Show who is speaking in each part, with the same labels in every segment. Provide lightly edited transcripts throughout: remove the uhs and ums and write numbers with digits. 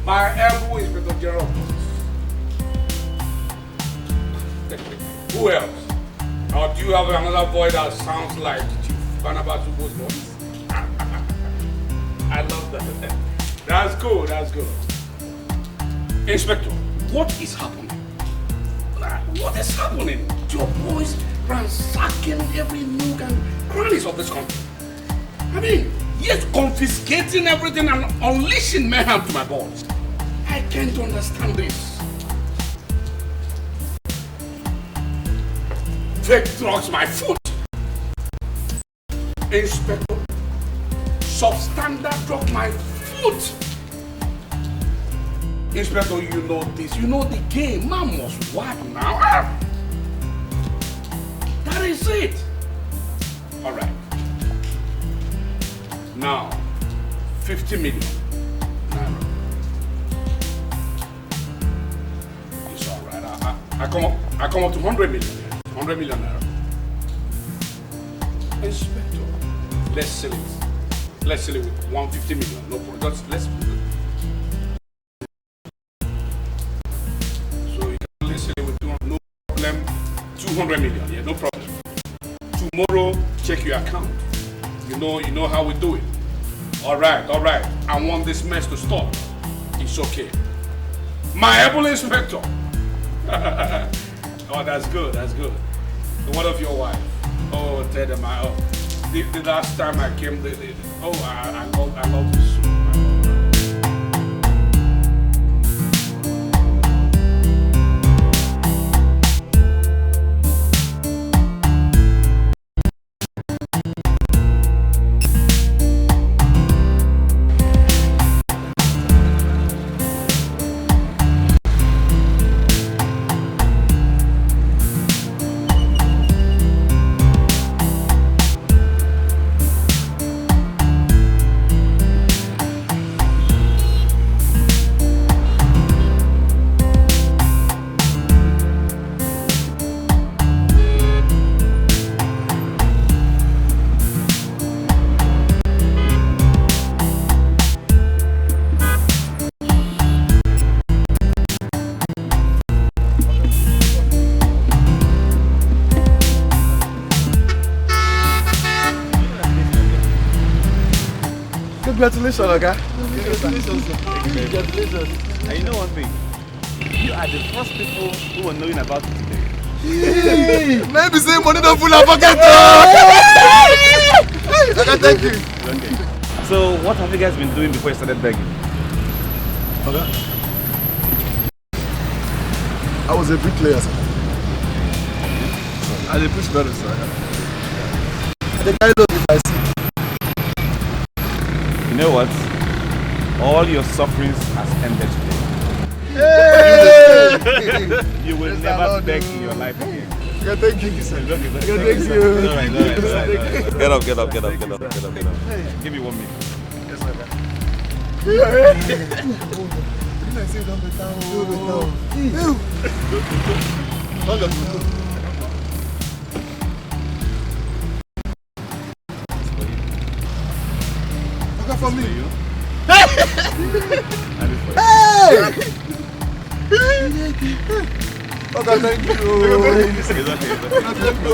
Speaker 1: My elbow is Inspector General. Who else? Or do you have another voice that sounds like Chief Barnabas Ubo's voice? I love that. That's good, that's good. Inspector, what is happening? What is happening? Your boys ransacking every nook and crannies of this country. I mean, yes, confiscating everything and unleashing mayhem to my boys. I can't understand this. Fake drugs, my foot. Inspector, substandard drug, my foot. Inspector, you know this. You know the game. Man must work now. Ah. That is it. All right. Now, 50 million naira. It's all right. I come up to 100 million. 100 million naira. Inspector, let's sell it. Let's sell it with 150 million. No problem. Just let's. So you can let's sell it with no problem. 200 million. Yeah, no problem. Tomorrow, check your account. You know how we do it. All right. I want this mess to stop. It's okay. My able inspector. Oh, that's good. What of your wife? Oh, tell them the last time I came, I love this soup.
Speaker 2: Congratulations, Oga.
Speaker 3: Congratulations. And you know one thing? You are the first people who are knowing about it today.
Speaker 2: Maybe say money don't full of pocket. Oga, thank you.
Speaker 3: Okay. So, what have you guys been doing before you started begging?
Speaker 2: Oga, I was a bricklayer, sir. I did push better, sir. The guy knows if I see.
Speaker 3: You know what? All your sufferings has ended today.
Speaker 2: Hey!
Speaker 3: You will never beg in your life again.
Speaker 2: Yeah, thank you, sir.
Speaker 3: Thank you.
Speaker 2: All
Speaker 3: right. Get up. Hey. Give me 1 minute.
Speaker 2: Yes, sir. Didn't I say don't be down? Don't be down. For me. Hey! Okay, thank you.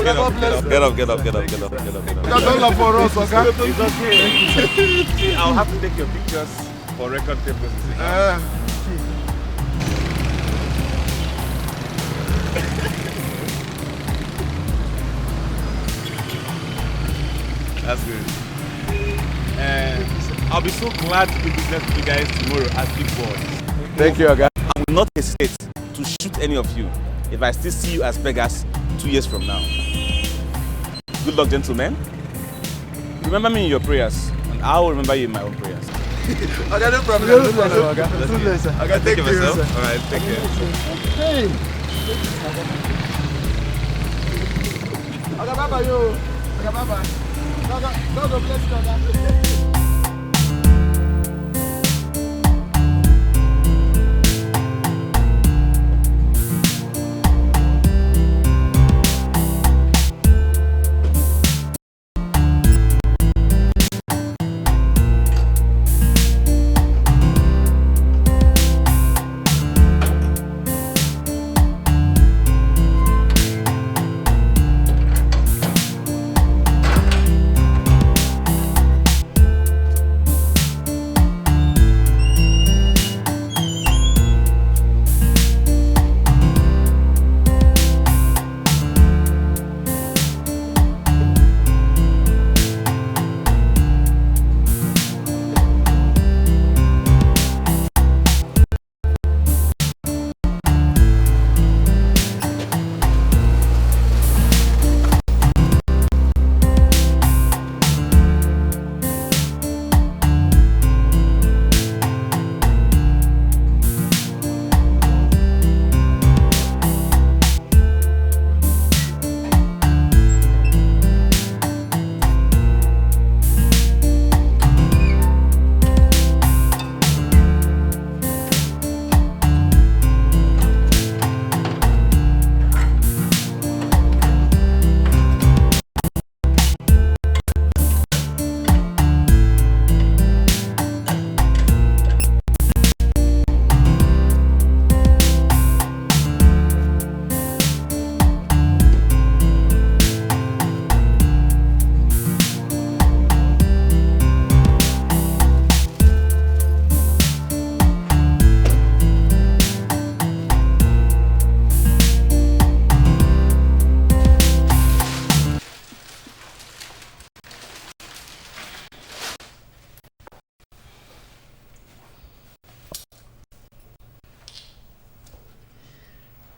Speaker 3: Get up.
Speaker 2: Don't laugh for us, okay?
Speaker 3: It's okay. See, I'll have to take your pictures for record purposes. That's good. And I'll be so glad to do business with you guys tomorrow as big boys.
Speaker 2: Thank you, Oga.
Speaker 3: I will not hesitate to shoot any of you if I still see you as beggars 2 years from now. Good luck, gentlemen. Remember me in your prayers, and I will remember you in my own prayers.
Speaker 2: Okay, no problem. Okay, thank you,
Speaker 3: yourself.
Speaker 2: sir.
Speaker 3: All right, take care.
Speaker 2: Hey. Okay, bye-bye, yo. Okay, bye-bye. God bless you, Oga.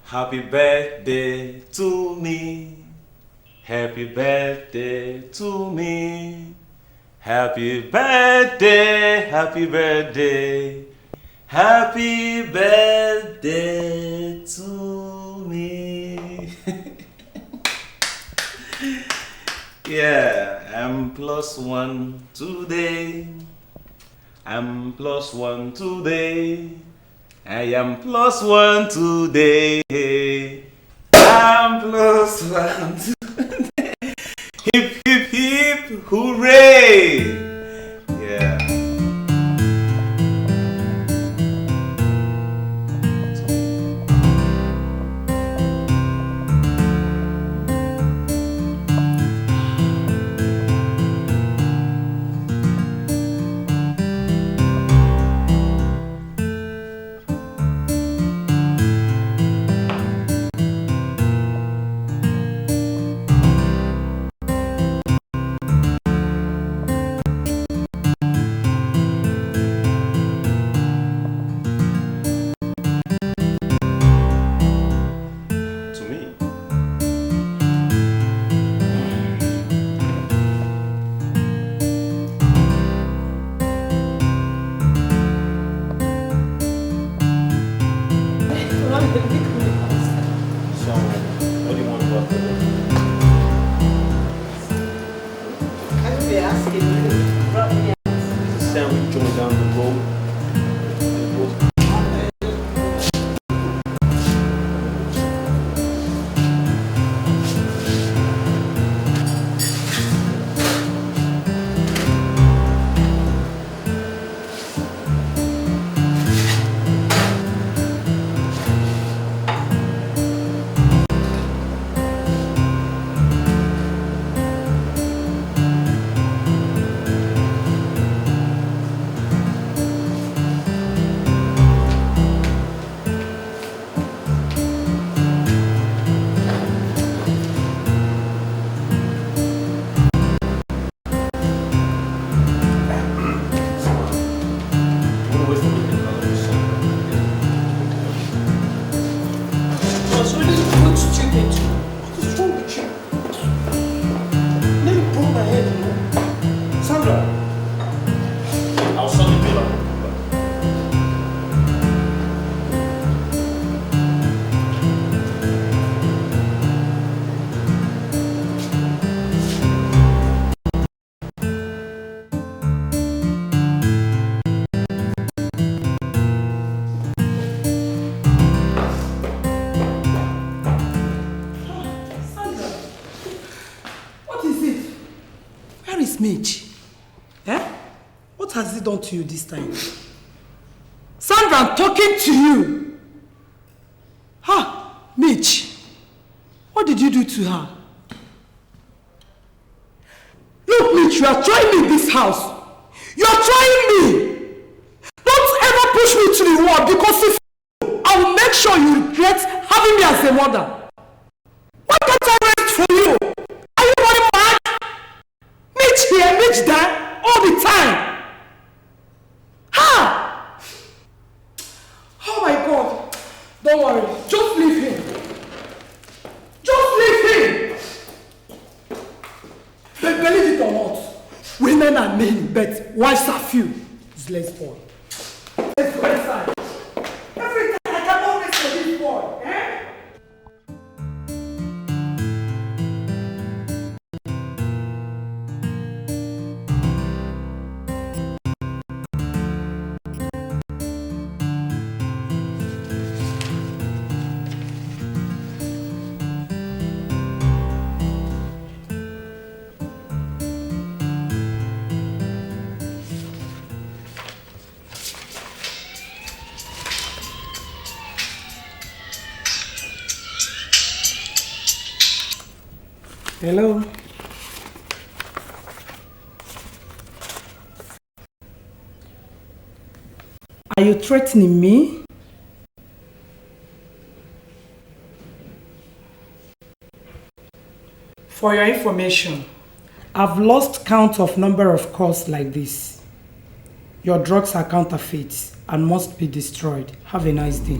Speaker 3: Happy birthday to me. Happy birthday to me. Happy birthday, happy birthday. Happy birthday to me. Yeah, I'm +1 today. I'm +1 today. I am +1 today. I'm +1 today. Hip, hip, hip, hooray! Yeah.
Speaker 4: Mitch, what has he done to you this time? Sandra, I'm talking to you. Mitch, what did you do to her? Look, Mitch, you are trying me in this house. You are trying me. Don't ever push me to the wall, because if I will make sure you regret having me as a mother. Why can't I rest for you? Are you running mad? Mitch here, Mitch there, all the time. Oh my God. Don't worry. Just leave him. Just leave him. But believe it or not, women are many, but wives are few. It's less boy. Let's go inside. Every time I can always for this boy, Hello. Are you threatening me? For your information, I've lost count of number of calls like this. Your drugs are counterfeits and must be destroyed. Have a nice day.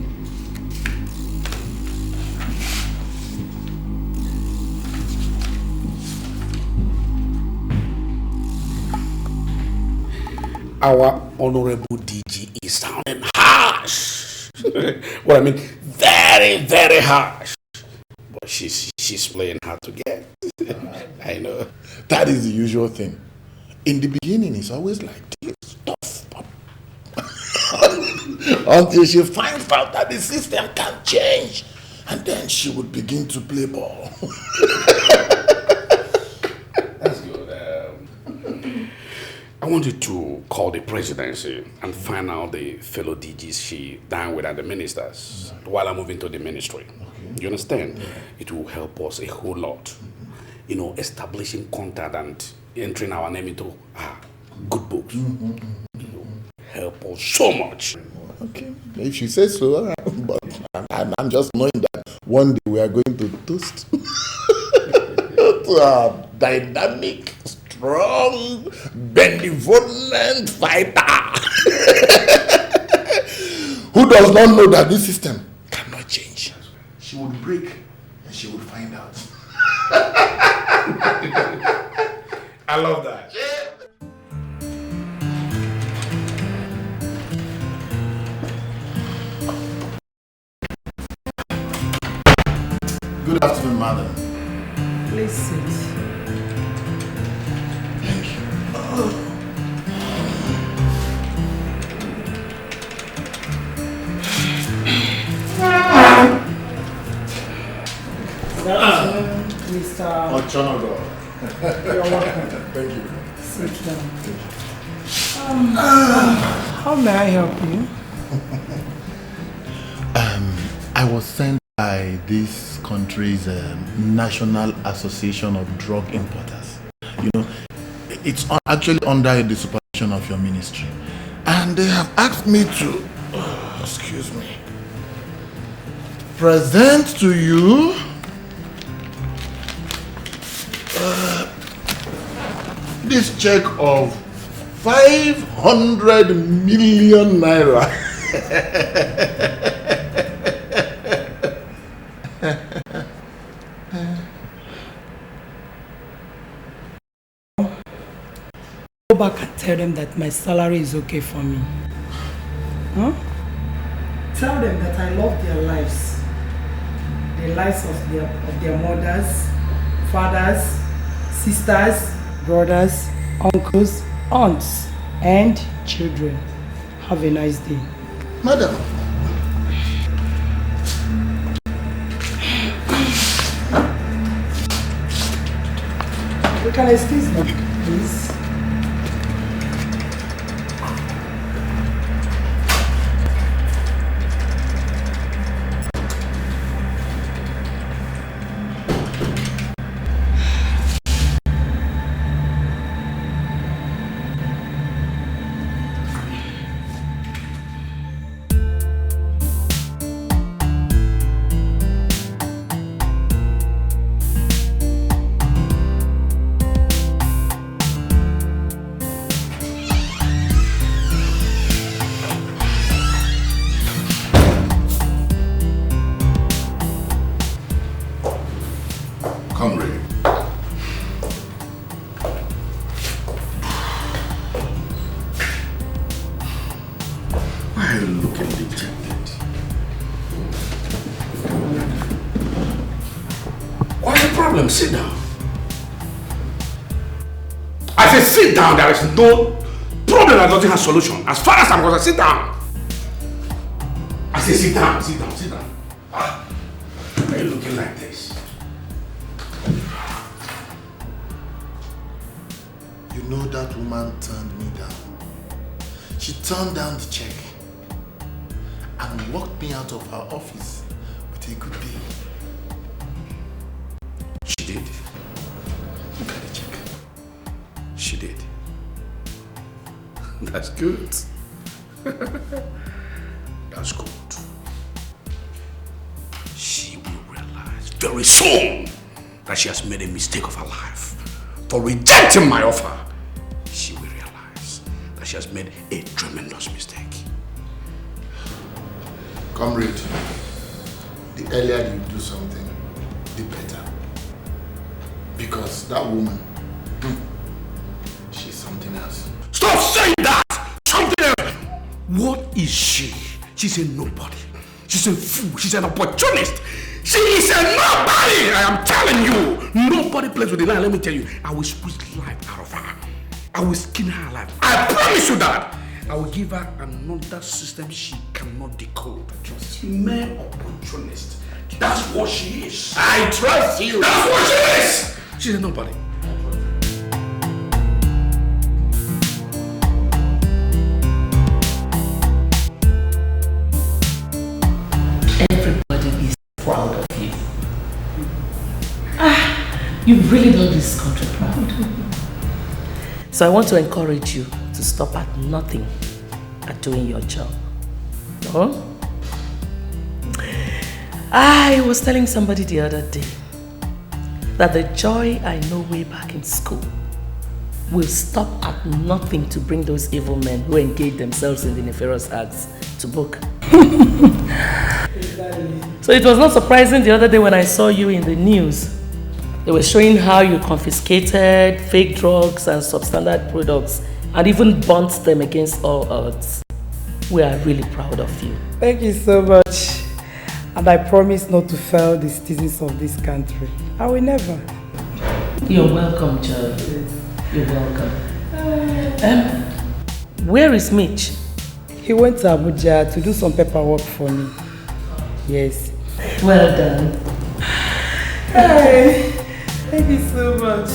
Speaker 1: our honorable DG is sounding harsh. What I mean, very, very harsh. But she's playing hard to get. I know.
Speaker 2: That is the usual thing. In the beginning, it's always like this stuff. Until she finds out that the system can change. And then she would begin to play ball.
Speaker 1: That's good. I wanted to call the presidency and find out the fellow DGs she dined with and the ministers while I move into the ministry. Okay. You understand? Yeah. It will help us a whole lot. You know, establishing contact and entering our name into good books. It will help us so much.
Speaker 2: Okay, if you say so, but I'm just knowing that one day we are going to toast to a dynamic, strong, benevolent fighter who does not know that this system cannot change. She would break and she would find out.
Speaker 1: I love that.
Speaker 2: Good afternoon, madam.
Speaker 4: Please sit.
Speaker 2: Thank you.
Speaker 4: Mr.
Speaker 2: Ochonogo.
Speaker 4: You're welcome.
Speaker 2: Thank you.
Speaker 4: Sit down. How may I help you?
Speaker 2: I was sent by this country's National Association of Drug Importers. You know, it's actually under the supervision of your ministry. And they have asked me to, excuse me, present to you this check of 500 million naira.
Speaker 4: Go back and tell them that my salary is okay for me. Huh? Tell them that I love their lives. The lives of their mothers, fathers, sisters, brothers, uncles, aunts, and children. Have a nice day.
Speaker 2: Madam.
Speaker 4: You can excuse me, please.
Speaker 1: Sit down. I said sit down. There is no problem that doesn't have solution. As far as I'm concerned, sit down. I said sit down, sit down, sit down. Why are you looking like this?
Speaker 2: You know that woman turned me down. She turned down the check and walked me out of her office with a good deal.
Speaker 1: She did.
Speaker 2: Look at the check.
Speaker 1: She did. That's good. That's good. She will realize very soon that she has made a mistake of her life. For rejecting my offer, she will realize that she has made a tremendous mistake.
Speaker 2: Comrade, the earlier you do something, the better. Because that woman, she's something else.
Speaker 1: Stop saying that! She's a nobody. She's a fool. She's an opportunist. She is a nobody. I am telling you. Nobody plays with the line. Let me tell you. I will squeeze life out of her. I will skin her alive. I promise you that. I will give her another system she cannot decode. Just mere opportunist. That's what she is. I trust you. That's what she is. She's a nobody.
Speaker 5: Everybody is proud of you. You've really done this country proud. So I want to encourage you to stop at nothing at doing your job. No? I was telling somebody the other day that the joy I know way back in school will stop at nothing to bring those evil men who engage themselves in the nefarious acts to book. So it was not surprising the other day when I saw you in the news. They were showing how you confiscated fake drugs and substandard products and even burnt them against all odds. We are really proud of you.
Speaker 4: Thank you so much. And I promise not to fail the citizens of this country. I will never.
Speaker 5: You're welcome, Joe. You're welcome. Where is Mitch?
Speaker 4: He went to Abuja to do some paperwork for me. Yes.
Speaker 5: Well done.
Speaker 4: Hey, thank you so much.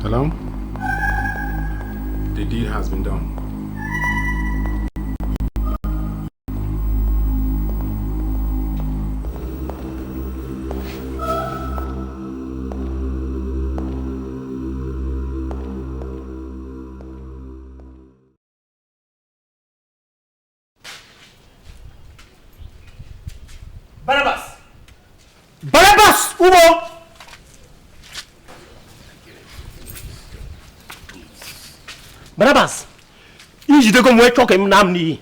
Speaker 1: Hello? The deed has been done.
Speaker 6: Barabbas! Barabbas! Ubo! Barabbas, You go more talking namni.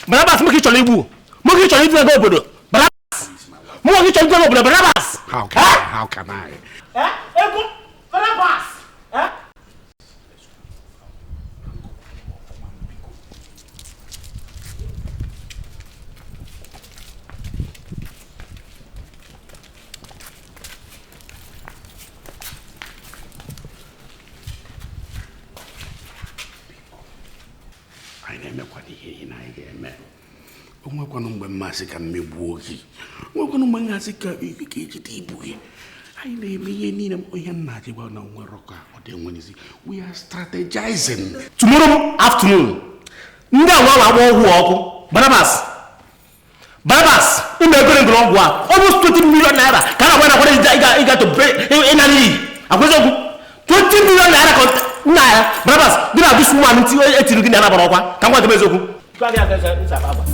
Speaker 6: Barabas make it cholibu. Make it cholibu go bodo. Barabas. Make it cholibu go Barabas.
Speaker 1: How can I?
Speaker 6: Ego Barabas.
Speaker 1: Onwekwana mgbe mmasị ka mmegbuo gị. Onwekwana mgbe ngasị ka ejide ibu gị. Anyị na-eme ihe niile ihe nna gị gwa na nwere ka ọ dị enwenisi. We are strategizing.
Speaker 6: Tomorrow afternoon, ndị agwa agba ọgwụ ọkụ. Barabas, ime egere ngoro ọgwụ a. Almost 20 million naira. Ka na gwa na ịga to break in an league. Agwazo ọgwụ 20 million naira ka naira. Barabas, dị na this woman nti etiri gị na bara ọkwa. Ka ngwa tebe ezokwu. Ka ga ga nsa baba.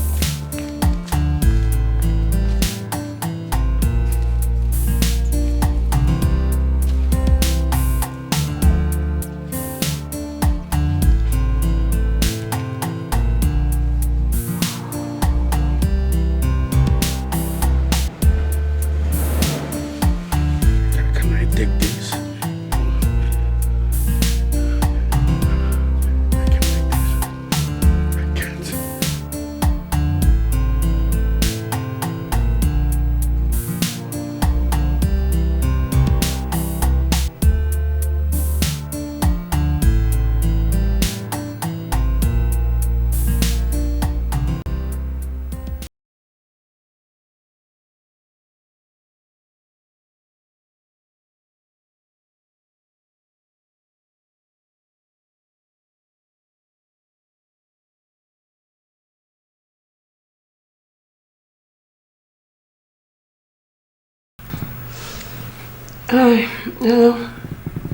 Speaker 7: Hello,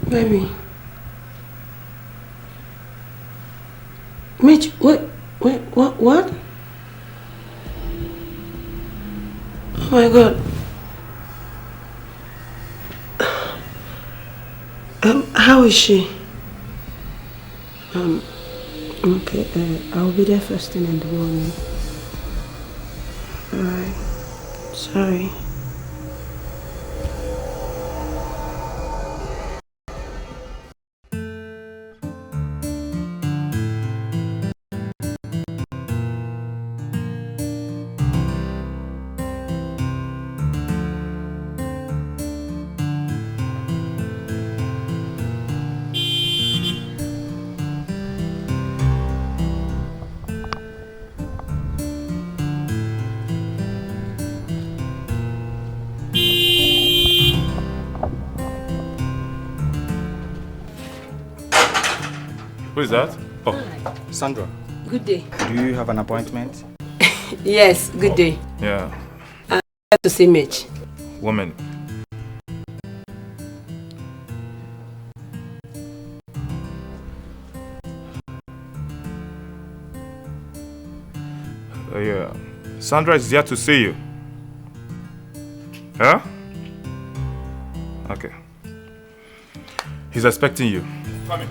Speaker 7: baby. Mitch, what? Oh my God. How is she? Okay, I'll be there first thing in the morning. Alright. Sorry.
Speaker 3: Who is that? Oh.
Speaker 8: Sandra.
Speaker 7: Good day.
Speaker 8: Do you have an appointment?
Speaker 7: Yes, good day.
Speaker 3: Yeah.
Speaker 7: I'm here to see Mitch.
Speaker 3: Woman. Yeah. Sandra is here to see you. Huh? Okay. He's expecting you. Come in.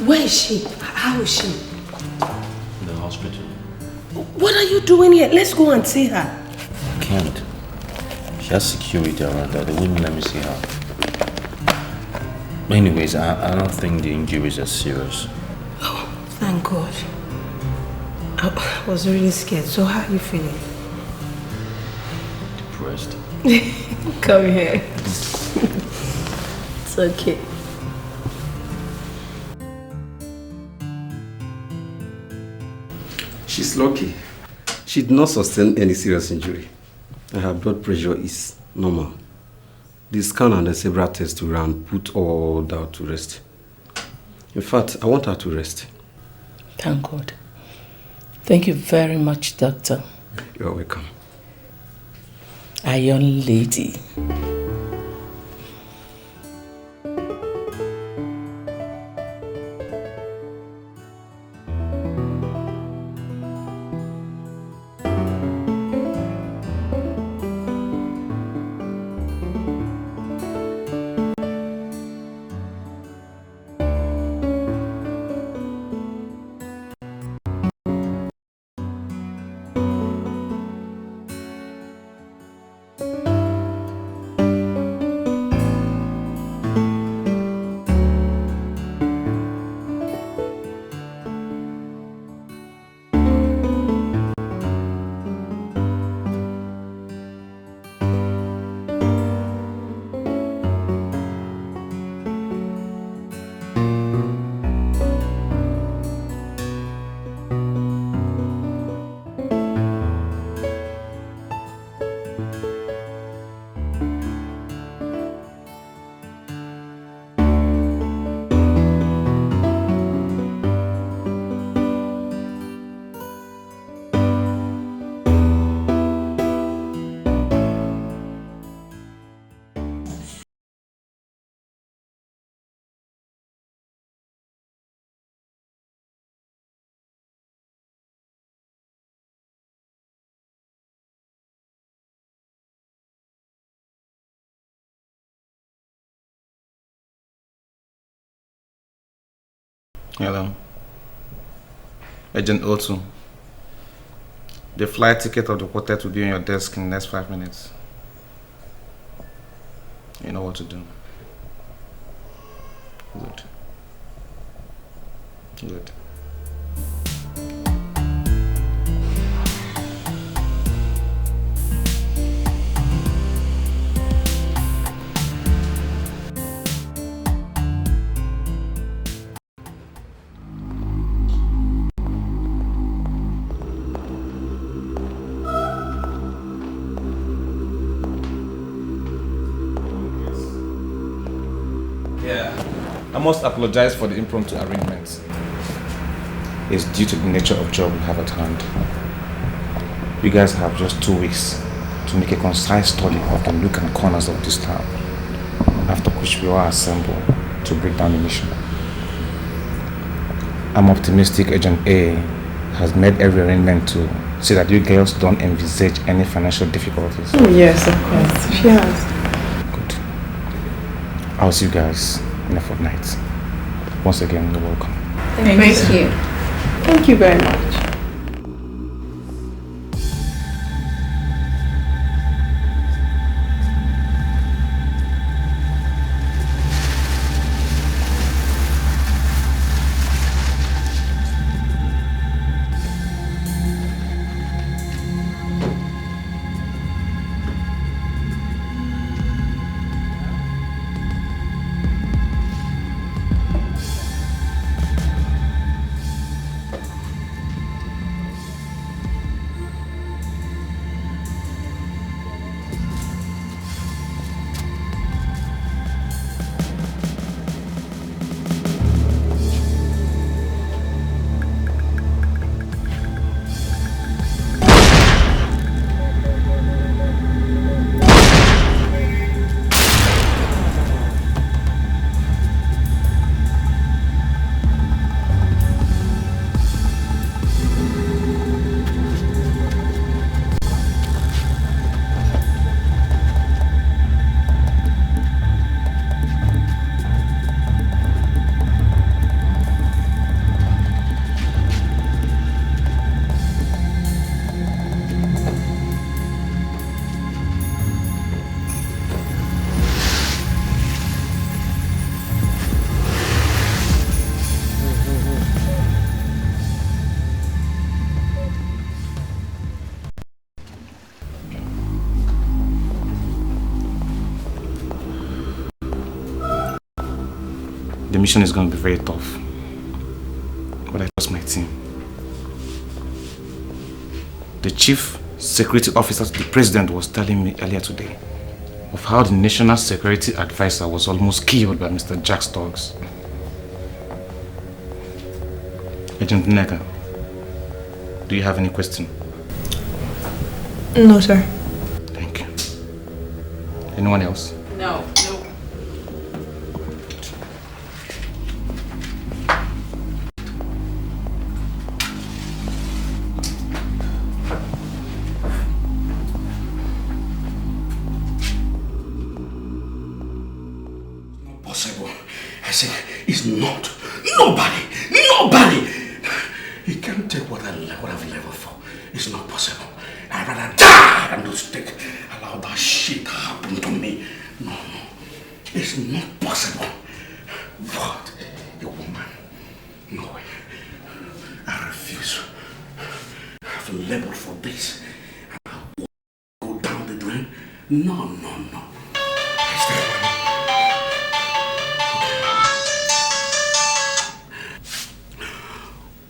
Speaker 7: Where is she? How is she?
Speaker 9: In the hospital.
Speaker 4: What are you doing here? Let's go and see her.
Speaker 6: I can't. She has security around her. They wouldn't let me see her. Anyways, I don't think the injuries are serious.
Speaker 7: Oh, thank God. I was really scared. So how are you feeling?
Speaker 6: Depressed.
Speaker 7: Come here. It's okay.
Speaker 9: She's lucky. She did not sustain any serious injury. And her blood pressure is normal. The scan and the several tests to run put all doubt to rest. In fact, I want her to rest.
Speaker 5: Thank God. Thank you very much, doctor.
Speaker 9: You're welcome.
Speaker 5: Iron lady.
Speaker 3: Hello. Agent O2. The flight ticket of the quartet will be on your desk in the next 5 minutes. You know what to do. Good. Good. I must apologize for the impromptu arrangements. It's due to the nature of job we have at hand. You guys have just 2 weeks to make a concise study of the nook and corners of this town, after which we all assemble to break down the mission. I'm optimistic Agent A has made every arrangement to see that you girls don't envisage any financial difficulties.
Speaker 7: Oh, yes, of course. She has.
Speaker 3: Good. I'll see you guys in a fortnight. Once again, you're welcome.
Speaker 7: Thank you. Thank you very much.
Speaker 3: mission is going to be very tough. But I trust my team. The chief security officer to the president was telling me earlier today of how the national security advisor was almost killed by Mr. Jack's dogs. Agent Neka, do you have any question?
Speaker 7: No, sir.
Speaker 3: Thank you. Anyone else?
Speaker 5: No.
Speaker 1: Possible. I say it's not. Nobody. He can't take what I've leveled for. It's not possible. I'd rather die than not allow that shit happen to me. No. It's not possible. What? A woman? No way. I refuse. I've leveled for this. And I won't go down the drain. No.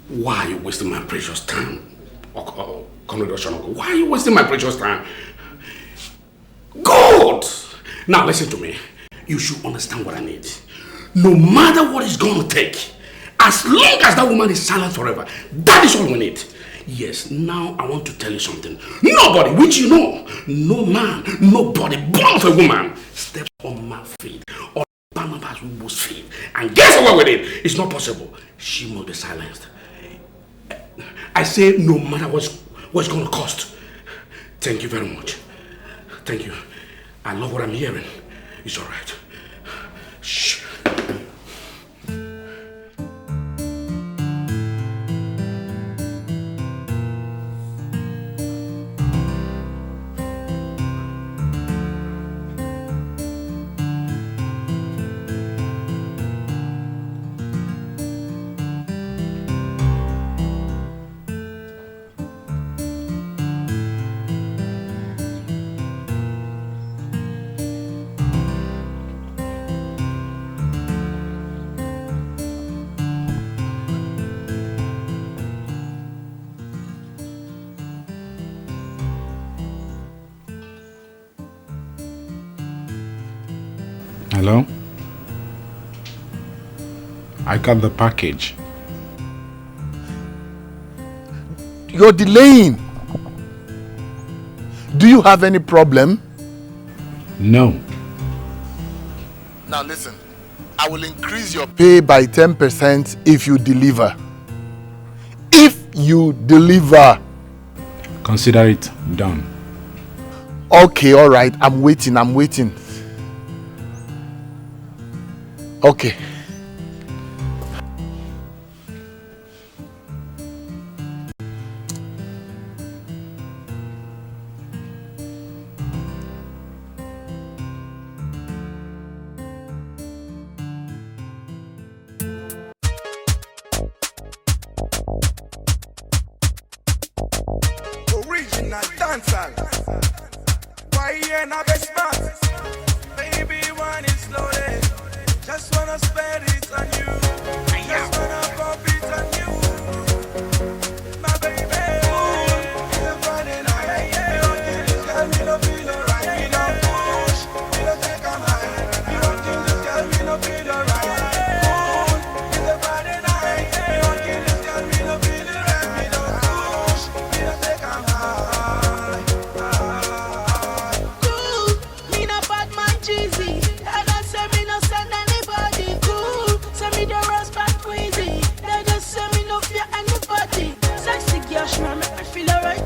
Speaker 1: Why are you wasting my precious time? Why are you wasting my precious time? Good! Now listen to me. You should understand what I need. No matter what it's going to take, as long as that woman is silent forever, that is all we need. Yes, now I want to tell you something. Nobody, which you know, no man, nobody born of a woman steps on my feet or Barnabas Wubu's feet. And guess what we did? It's not possible. She must be silenced. I say no matter what's going to cost. Thank you very much. Thank you. I love what I'm hearing. It's all right. Shh.
Speaker 10: Hello? I got the package.
Speaker 2: You're delaying. Do you have any problem?
Speaker 10: No.
Speaker 2: Now listen, I will increase your pay by 10% if you deliver. If you deliver.
Speaker 10: Consider it done.
Speaker 2: Okay, all right. I'm waiting. Okay.
Speaker 11: Original dancehall. Why you not best man? Baby, one is slowly. Just wanna spend it on you. Just wanna pump it on you. My baby. It's a Friday night. You don't think this girl me no feel alright. We don't push, we don't take a high. You don't think this girl me no feel alright. It's a Friday night. You don't think this girl me no feel alright. We don't push, we don't take a high.
Speaker 12: Cool, me no bad man cheesy. I don't say me no send anybody. Cool, say me the rest back crazy. They just say me no fear anybody. Sexy girl, she want make me feel alright.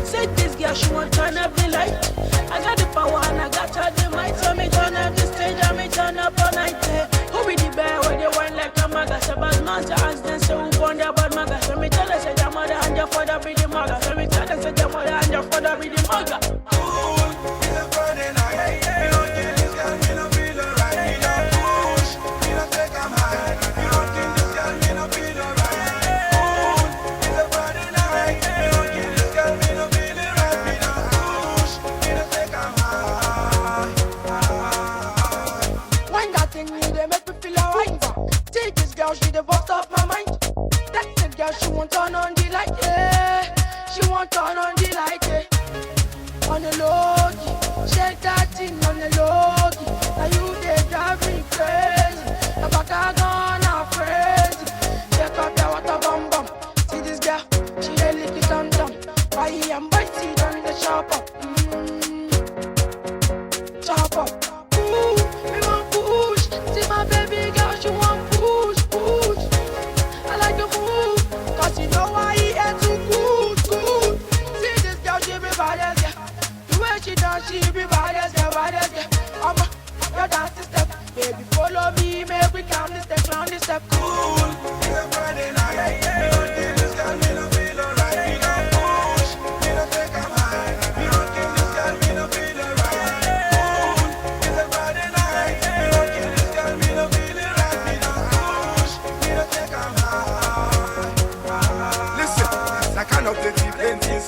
Speaker 12: Say this girl, she want turn up the light. I got the power and I got all the might. So me turn up the stage and me turn up all night. Who be the bear where they wine like a maga? Say bad man to ask them, say who born their bad maga? So me tell her, say your mother and your father be the maga. So me tell her, say your mother and your father be the maga.
Speaker 11: Cool, it's a Friday night. You don't think this girl me no feel alright. We don't push, we don't take a high. You don't think this girl me no feel alright. Cool, it's a Friday night. You don't think this girl me no feel alright. We don't push, we don't take a high.
Speaker 12: Wine that thing, they make me feel alright. won't turn on the light, yeah. She won't turn on the light, yeah. On the low key, shake that thing on the low key. Now you they drive me crazy. About I gonna crazy. Check out the water bum bum. See this girl, she a lick it on down. Why am I see on the shop up? Chop up. Ooh, me want push. See my baby girl, she want push, push. I like the move, cause you know why he ain't too good. See this girl, she be bad as yeah. The way she dance, she be bad as yeah, bad as yeah. Your dance is step, baby follow me, make we count this step, round this step. Cool, it's a Friday night, yeah. Don't kill this girl, me no feel alright. Me no push, me no take a high. Me don't kill this girl, me no feel alright. Cool, it's a Friday night, yeah. Me don't kill this girl, me no feel alright. Me no push, me no take a high.
Speaker 11: Listen, that kind of plenty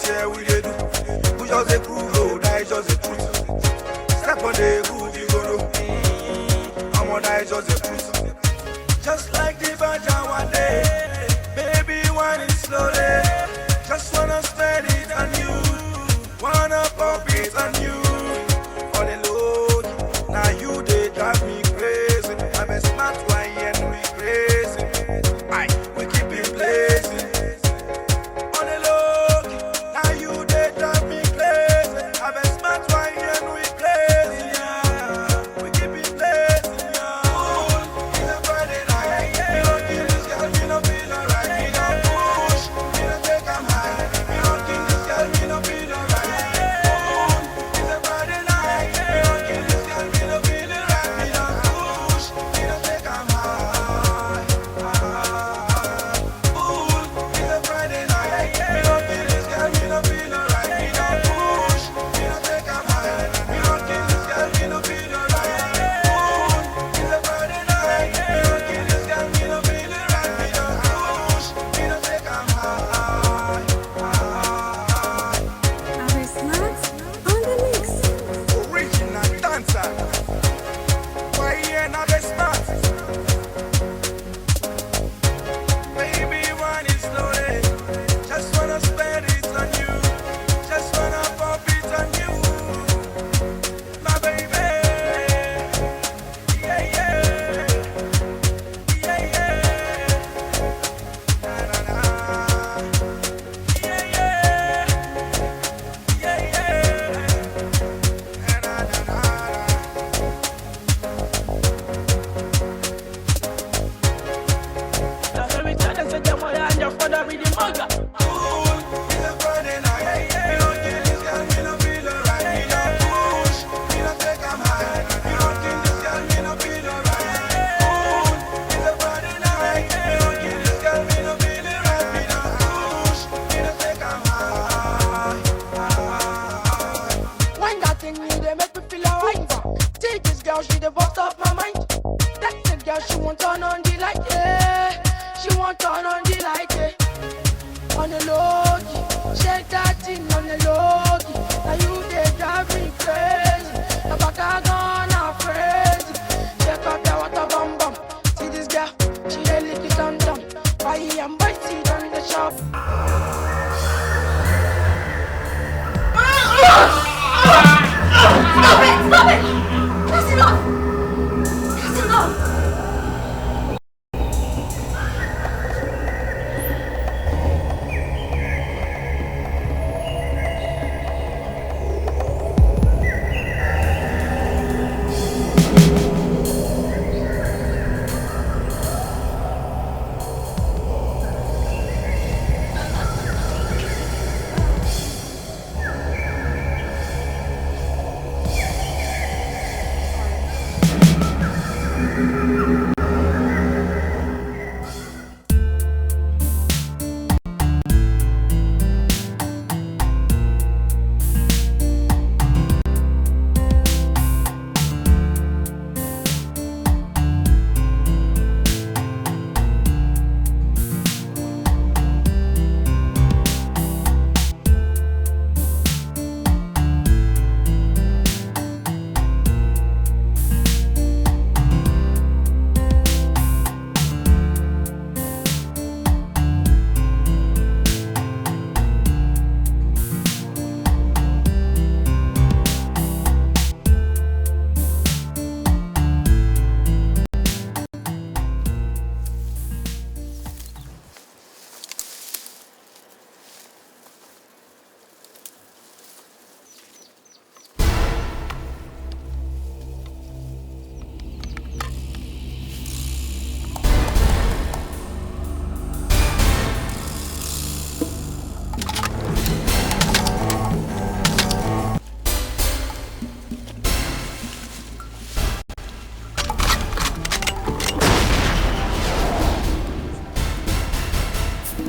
Speaker 11: here we dey do. We just a prove road, that is just the truth. Step on the groove, you go know. That is just the truth. Just like the Baja one day, baby, wine it slowly. Just wanna spend it on you, wanna pop it on you. On the load, now you they drive me crazy. I'm a smart one and we crazy. Aye, we keep it blazing. On the load, now you they drive me crazy. I'm a smart one and we crazy. We keep it blazing.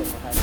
Speaker 13: for her.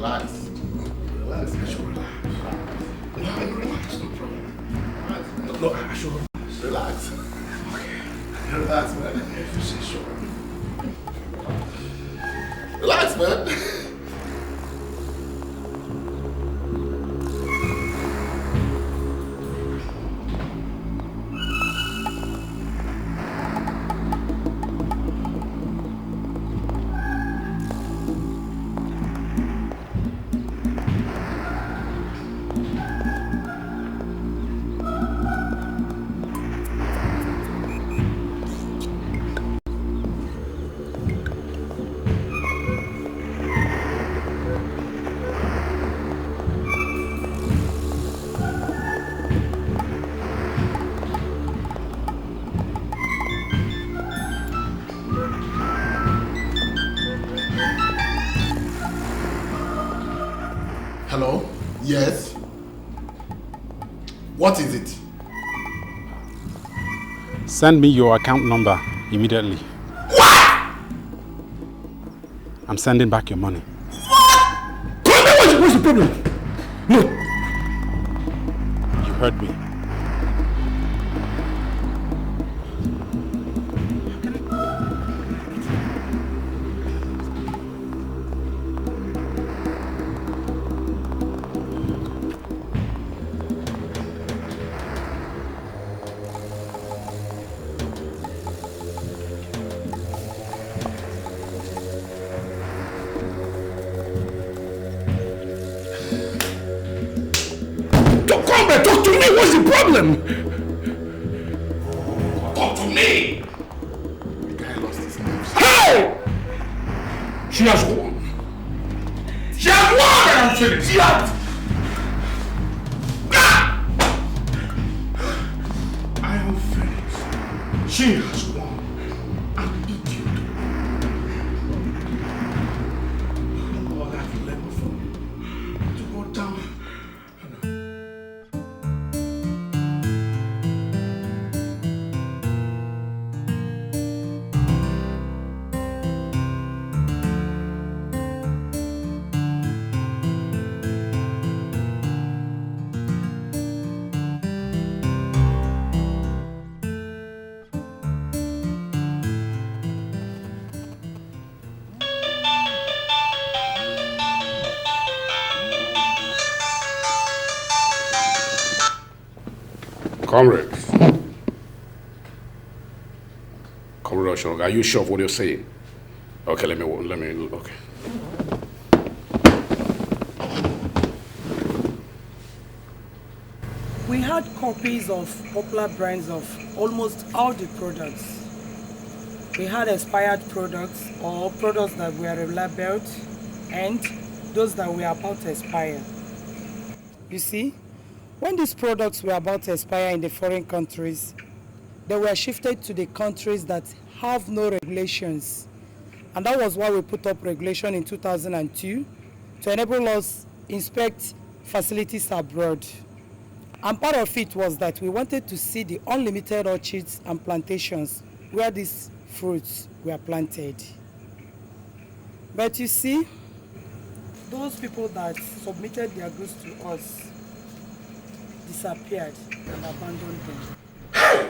Speaker 2: Relax. Relax. I should relax. Relax, no problem. No, I should relax. Okay. Relax, man. If you say so. Relax, man. Hello? Yes? What is it?
Speaker 10: Send me your account number immediately.
Speaker 2: What?
Speaker 10: I'm sending back your money.
Speaker 2: What's the problem? No.
Speaker 10: You heard me.
Speaker 2: Talk to me! What's the problem? Talk to me! The guy lost his nerves. Hey! She has won. She has won! And I'm finished. She has... I am finished. She has won. An idiot. All I've learned from to go down.
Speaker 1: Comrades. Comrade Oshog, are you sure of what you're saying? Okay, let me, okay.
Speaker 4: We had copies of popular brands of almost all the products. We had expired products or products that were labeled and those that were about to expire. You see, When these products were about to expire in the foreign countries, they were shifted to the countries that have no regulations. And that was why we put up regulation in 2002 to enable us inspect facilities abroad. And part of it was that we wanted to see the unlimited orchards and plantations where these fruits were planted. But you see, those people that submitted their goods to us disappeared and abandoned them.
Speaker 1: Hey!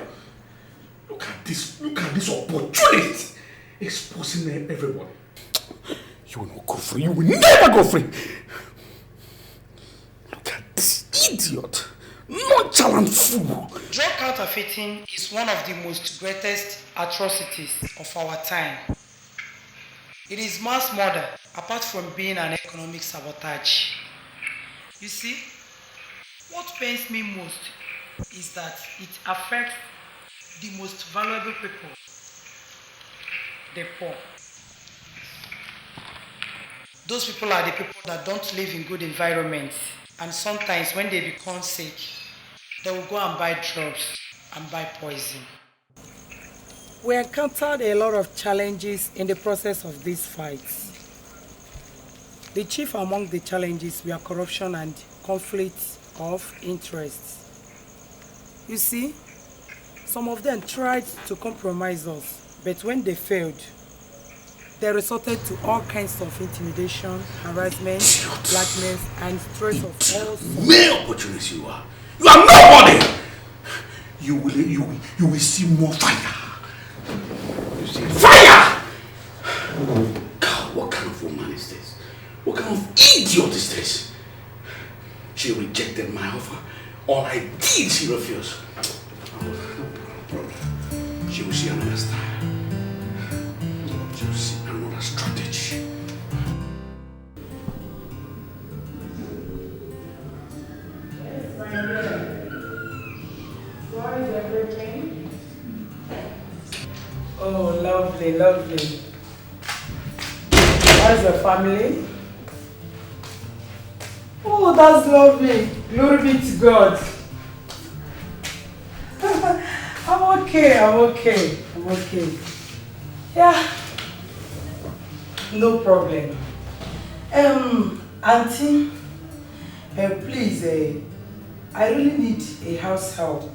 Speaker 1: Look at this opportunity exposing everybody. You will not go free. You will never go free. Look at this idiot. Nonchalant fool.
Speaker 4: Drug counterfeiting is one of the most greatest atrocities of our time. It is mass murder, apart from being an economic sabotage. You see, what pains me most is that it affects the most valuable people, the poor. Those people are the people that don't live in good environments, and sometimes when they become sick, they will go and buy drugs and buy poison. We encountered a lot of challenges in the process of these fights. The chief among the challenges were corruption and conflicts of interests. You see, some of them tried to compromise us, but when they failed, they resorted to all kinds of intimidation, harassment, blackmail, and threats of all sorts.
Speaker 1: Mere opportunity you are. You are nobody! You will see more fire. You see fire! God, what kind of woman is this? What kind of idiot is this? She rejected my offer. All I did, she refused. She will see another style. She will see another strategy.
Speaker 4: What is everything? Oh, lovely, lovely. How's your family? Oh, that's lovely. Glory be to God. I'm okay. Yeah. No problem. Auntie, please, I really need a house help.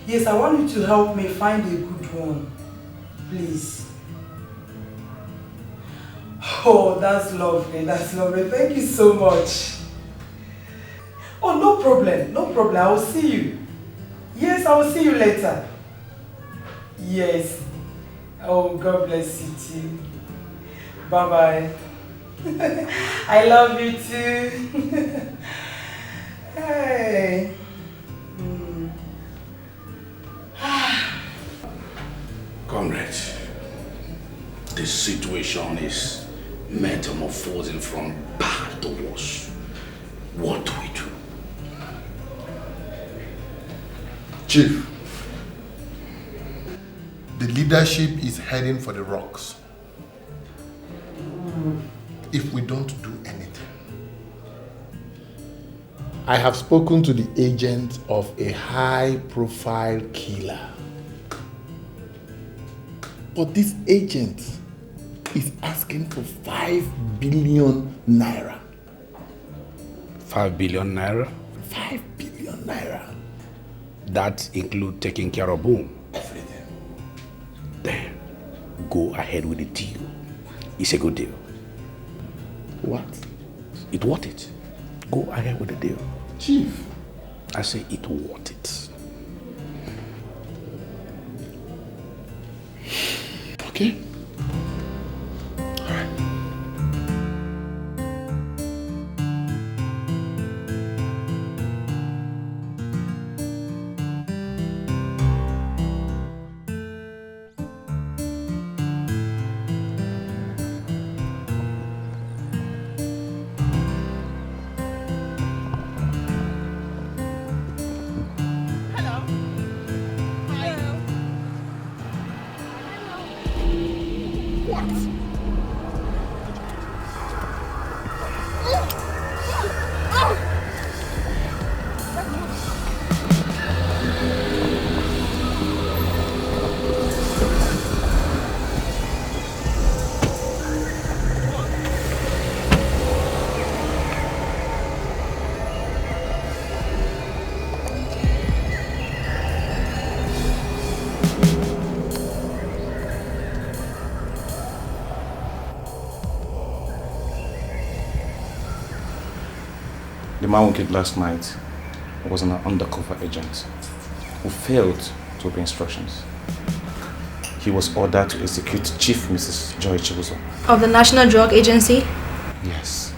Speaker 4: Yes, I want you to help me find a good one. Please. Oh, that's lovely. Thank you so much. Oh, no problem. I will see you. Yes, I will see you later. Yes. Oh, God bless you too. Bye-bye. I love you too. Hey.
Speaker 1: Comrade, this situation is metamorphosing from bad to worse. What do we do?
Speaker 2: Chief, the leadership is heading for the rocks. If we don't do anything. I have spoken to the agent of a high-profile killer. But this agent is asking for 5 billion naira.
Speaker 13: 5 billion naira?
Speaker 2: 5 billion naira.
Speaker 13: That includes taking care of whom?
Speaker 2: Everything.
Speaker 13: Then, go ahead with the deal. It's a good deal.
Speaker 2: What?
Speaker 13: It's worth it. Go ahead with the deal.
Speaker 2: Chief.
Speaker 13: I say it's worth it.
Speaker 2: Okay.
Speaker 3: The man we killed last night was an undercover agent who failed to obey instructions. He was ordered to execute Chief Mrs. Joy Chibuzo.
Speaker 14: Of the National Drug Agency?
Speaker 3: Yes.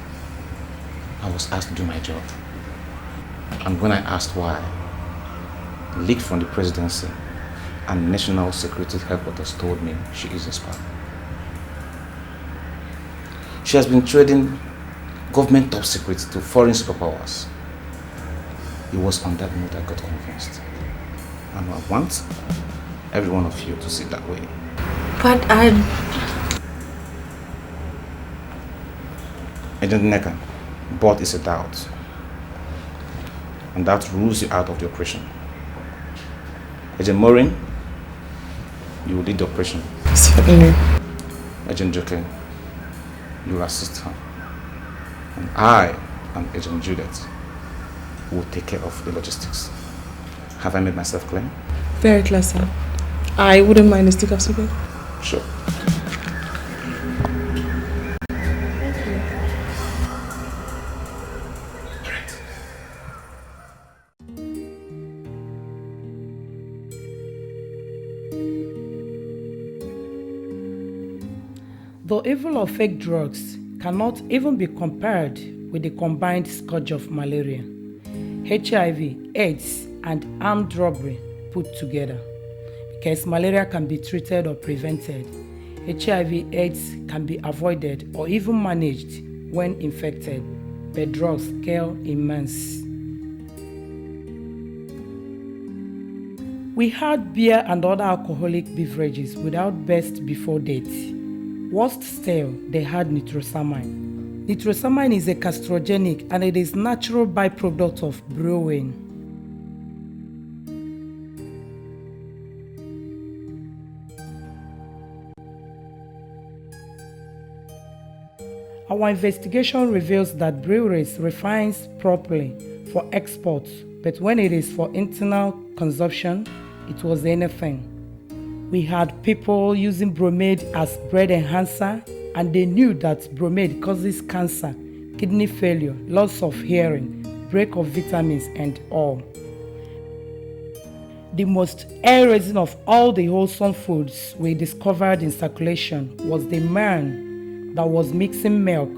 Speaker 3: I was asked to do my job. And when I asked why, leaked from the presidency and national security headquarters told me she is a spy. She has been trading government top secrets to foreign superpowers. It was on that note I got convinced. And I want every one of you to see it that way.
Speaker 14: But
Speaker 3: Agent Neka, but is a doubt. And that rules you out of the operation. Agent Morin, you will lead the operation.
Speaker 7: Certainly.
Speaker 3: Agent Joke, you will assist her. And I and Agent Juliet will take care of the logistics. Have I made myself clear?
Speaker 7: Very clear, sir. I wouldn't mind a stick of cigarette.
Speaker 3: Sure.
Speaker 15: The evil of fake drugs cannot even be compared with the combined scourge of malaria, HIV, AIDS, and armed robbery put together. Because malaria can be treated or prevented, HIV, AIDS can be avoided or even managed when infected, but drugs kill immense. We had beer and other alcoholic beverages without best before date. Worst still, they had nitrosamine. Nitrosamine is a castrogenic and it is natural byproduct of brewing. Our investigation reveals that breweries refines properly for exports, but when it is for internal consumption, it was anything. We had people using bromide as bread enhancer, and they knew that bromide causes cancer, kidney failure, loss of hearing, break of vitamins, and all. The most air-raising of all the wholesome foods we discovered in circulation was the man that was mixing milk,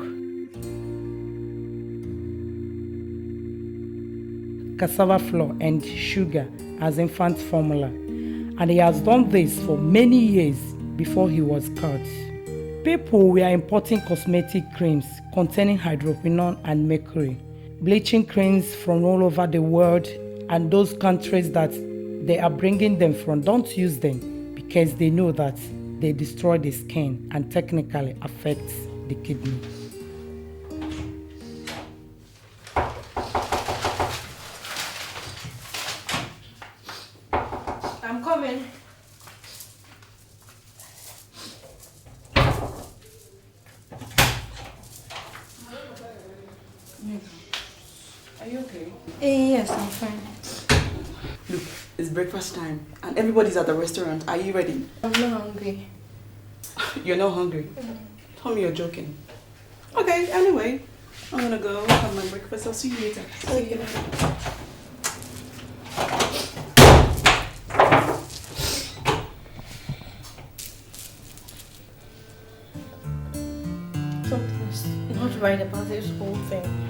Speaker 15: cassava flour, and sugar as infant formula. And he has done this for many years before he was caught. People were importing cosmetic creams containing hydroquinone and mercury, bleaching creams from all over the world, and those countries that they are bringing them from don't use them because they know that they destroy the skin and technically affect the kidney.
Speaker 14: I'm coming.
Speaker 16: Are you okay?
Speaker 14: Yes, I'm fine.
Speaker 16: Look, it's breakfast time and everybody's at the restaurant. Are you ready?
Speaker 14: I'm not hungry.
Speaker 16: You're not hungry? Tell me you're joking. Okay, anyway, I'm gonna go have my breakfast. I'll see you later. See you later.
Speaker 14: Something's not right about this whole thing.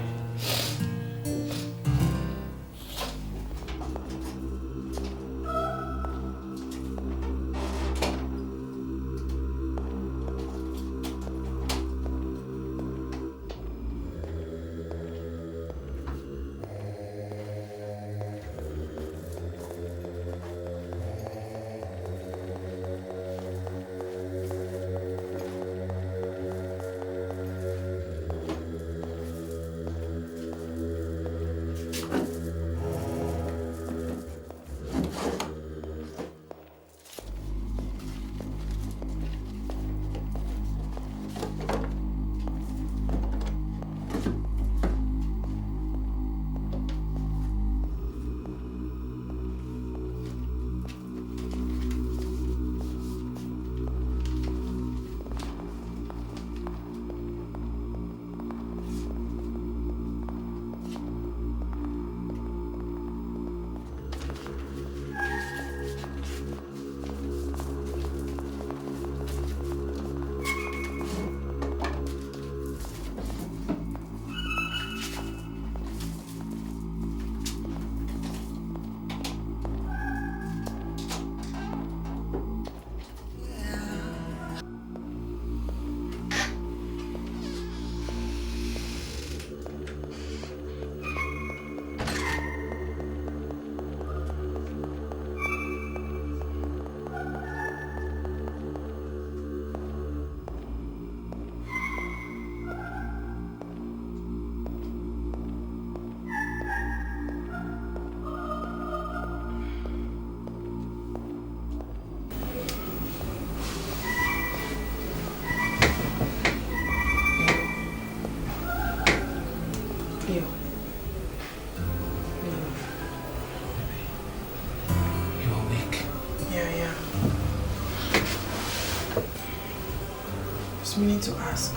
Speaker 16: was meaning to ask.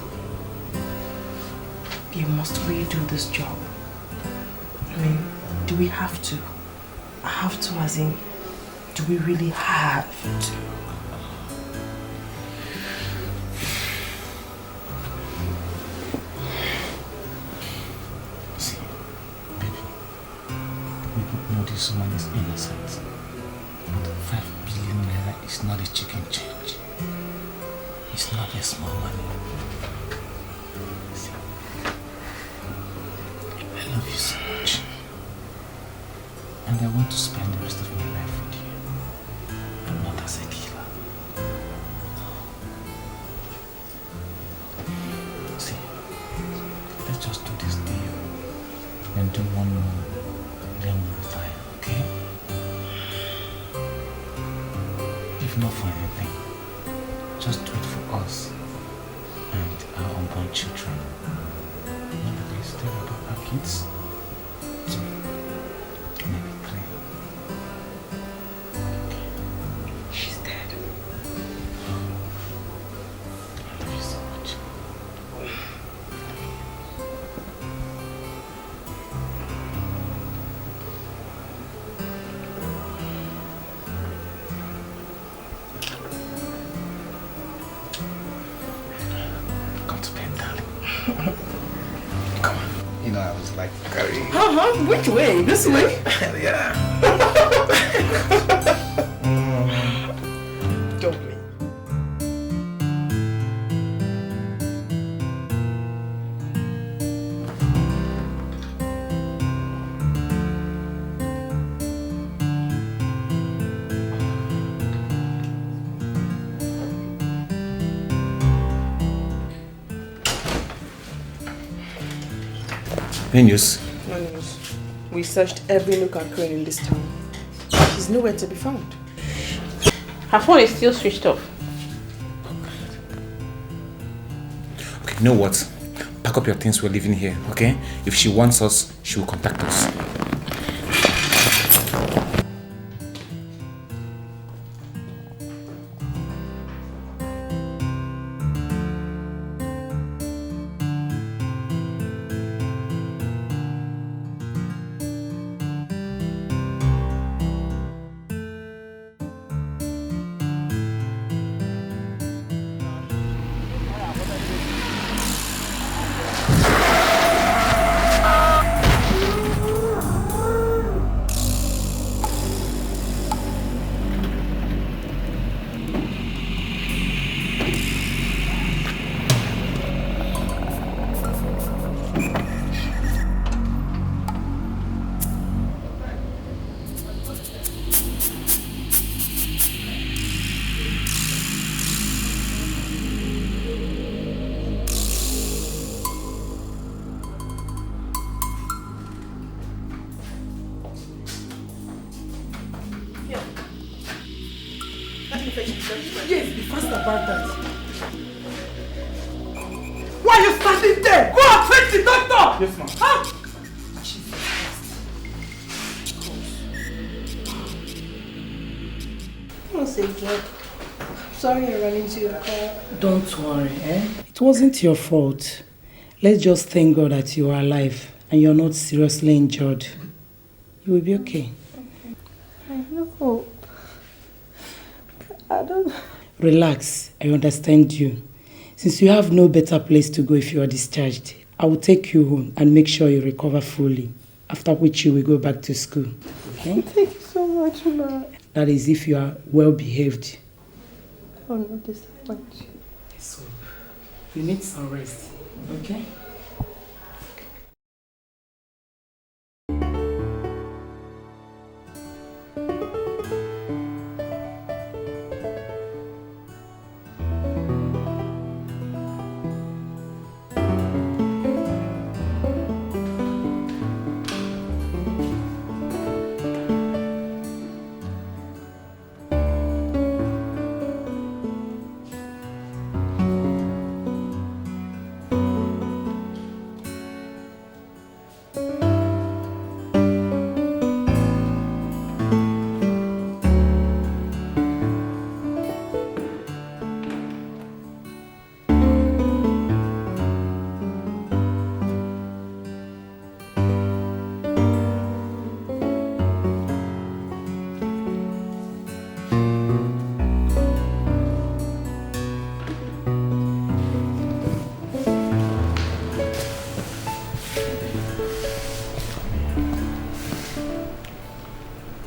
Speaker 16: Must we do this job? I mean, do we have to? Have to as in, do we really have to?
Speaker 13: See, baby, we both know this woman is innocent. But 5 billion naira is not a chicken change. It's not a small money. See, I love you so much. And I want to spend the rest of my life with you. But not as a killer. See, let's just do this deal. And do one more. Then we'll retire, okay? If not for anything, just do it for us and our unborn children. Remember this, tell about our kids? 2, maybe 3.
Speaker 16: She's dead.
Speaker 13: I love you so much. Come to bed, darling. Come on. You know, I was like very...
Speaker 16: Which way? This way?
Speaker 13: Yeah.
Speaker 16: Don't me.
Speaker 3: Any news?
Speaker 16: No news. We searched every nook and cranny in this town. She's nowhere to be found.
Speaker 14: Her phone is still switched off.
Speaker 3: Okay, you know what? Pack up your things, we're leaving here, okay? If she wants us, she will contact us.
Speaker 4: Yes, be fast about that. Why are you standing there? Go and fetch the doctor!
Speaker 10: Yes, ma'am.
Speaker 4: Huh?
Speaker 7: Once again, sorry I ran into your car.
Speaker 15: Don't worry, eh? It wasn't your fault. Let's just thank God that you are alive and you're not seriously injured. You will be okay.
Speaker 7: I know. I don't...
Speaker 15: Relax, I understand you. Since you have no better place to go if you are discharged, I will take you home and make sure you recover fully. After which you will go back to school. Okay?
Speaker 7: Thank you so much, Ma.
Speaker 15: That is if you are well behaved.
Speaker 7: I will not disappoint you.
Speaker 15: So, you need some rest. Okay?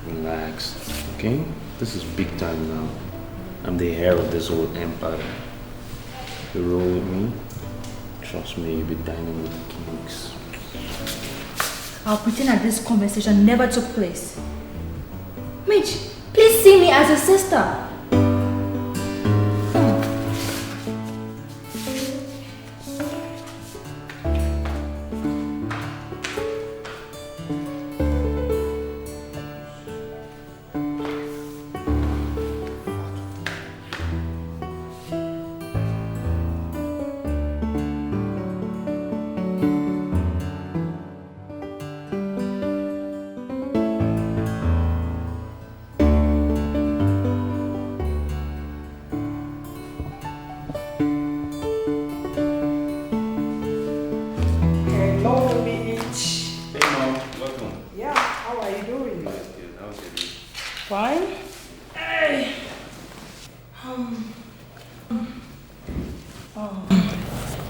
Speaker 13: Relax, okay? This is big time now. I'm the heir of this whole empire. You roll with me? Trust me, you'll be dining with kings.
Speaker 17: I'll pretend that this conversation never took place. Mitch, please see me as a sister.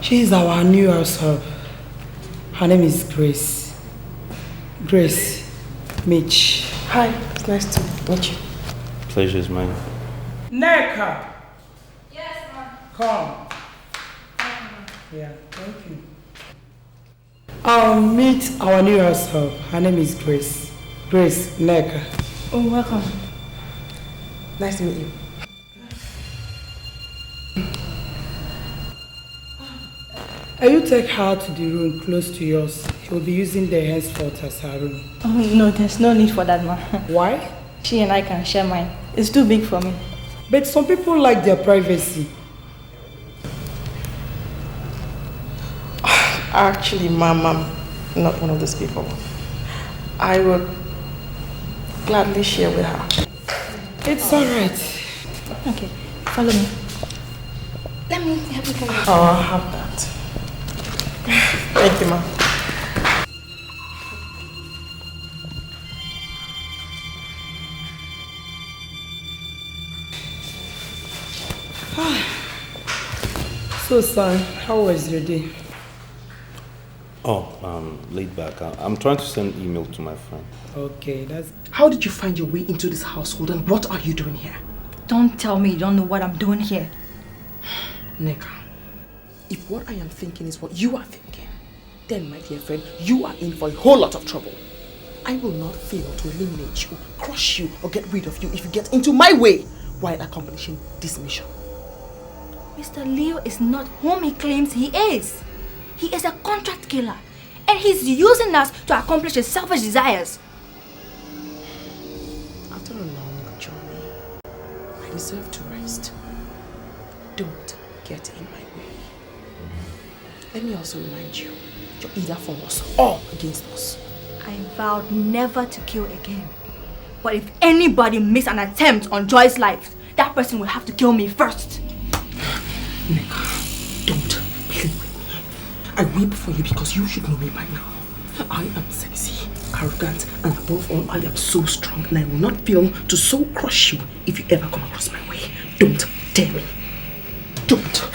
Speaker 15: She is our new house help. Her name is Grace. Grace, Mitch.
Speaker 7: Hi, it's nice to meet you.
Speaker 13: Pleasure is mine.
Speaker 15: Neka!
Speaker 17: Yes, ma'am.
Speaker 15: Come. Yeah, thank you. Meet our new house help. Her name is Grace. Grace, Neka.
Speaker 7: Oh, welcome. Nice to meet you.
Speaker 15: You take her to the room close to yours. He will be using the henceforth as her room.
Speaker 7: Oh, no, there's no need for that, ma.
Speaker 15: Why?
Speaker 7: She and I can share mine. It's too big for me.
Speaker 15: But some people like their privacy.
Speaker 7: Actually, Mom, I'm not one of those people. I would gladly share with her.
Speaker 15: It's alright.
Speaker 7: Okay, follow me.
Speaker 17: Let me help you carry it.
Speaker 7: Oh, I'll have that. Thank you, Mom.
Speaker 15: So, son, how was your day?
Speaker 13: Oh, laid back. I'm trying to send email to my friend.
Speaker 15: Okay, that's...
Speaker 16: How did you find your way into this household and what are you doing here?
Speaker 17: Don't tell me you don't know what I'm doing here.
Speaker 16: Neka, if what I am thinking is what you are thinking, then, my dear friend, you are in for a whole lot of trouble. I will not fail to eliminate you, crush you, or get rid of you if you get into my way while accomplishing this mission.
Speaker 17: Mr. Leo is not whom he claims he is. He is a contract killer, and he's using us to accomplish his selfish desires.
Speaker 16: After a long journey, I deserve to rest. Don't get in my way. Let me also remind you, you're either for us or against us.
Speaker 17: I vowed never to kill again. But if anybody makes an attempt on Joy's life, that person will have to kill me first.
Speaker 16: Neka, don't play with me. I weep for you because you should know me by now. I am sexy, arrogant, and above all, I am so strong, and I will not fail to so crush you if you ever come across my way. Don't dare me. Don't.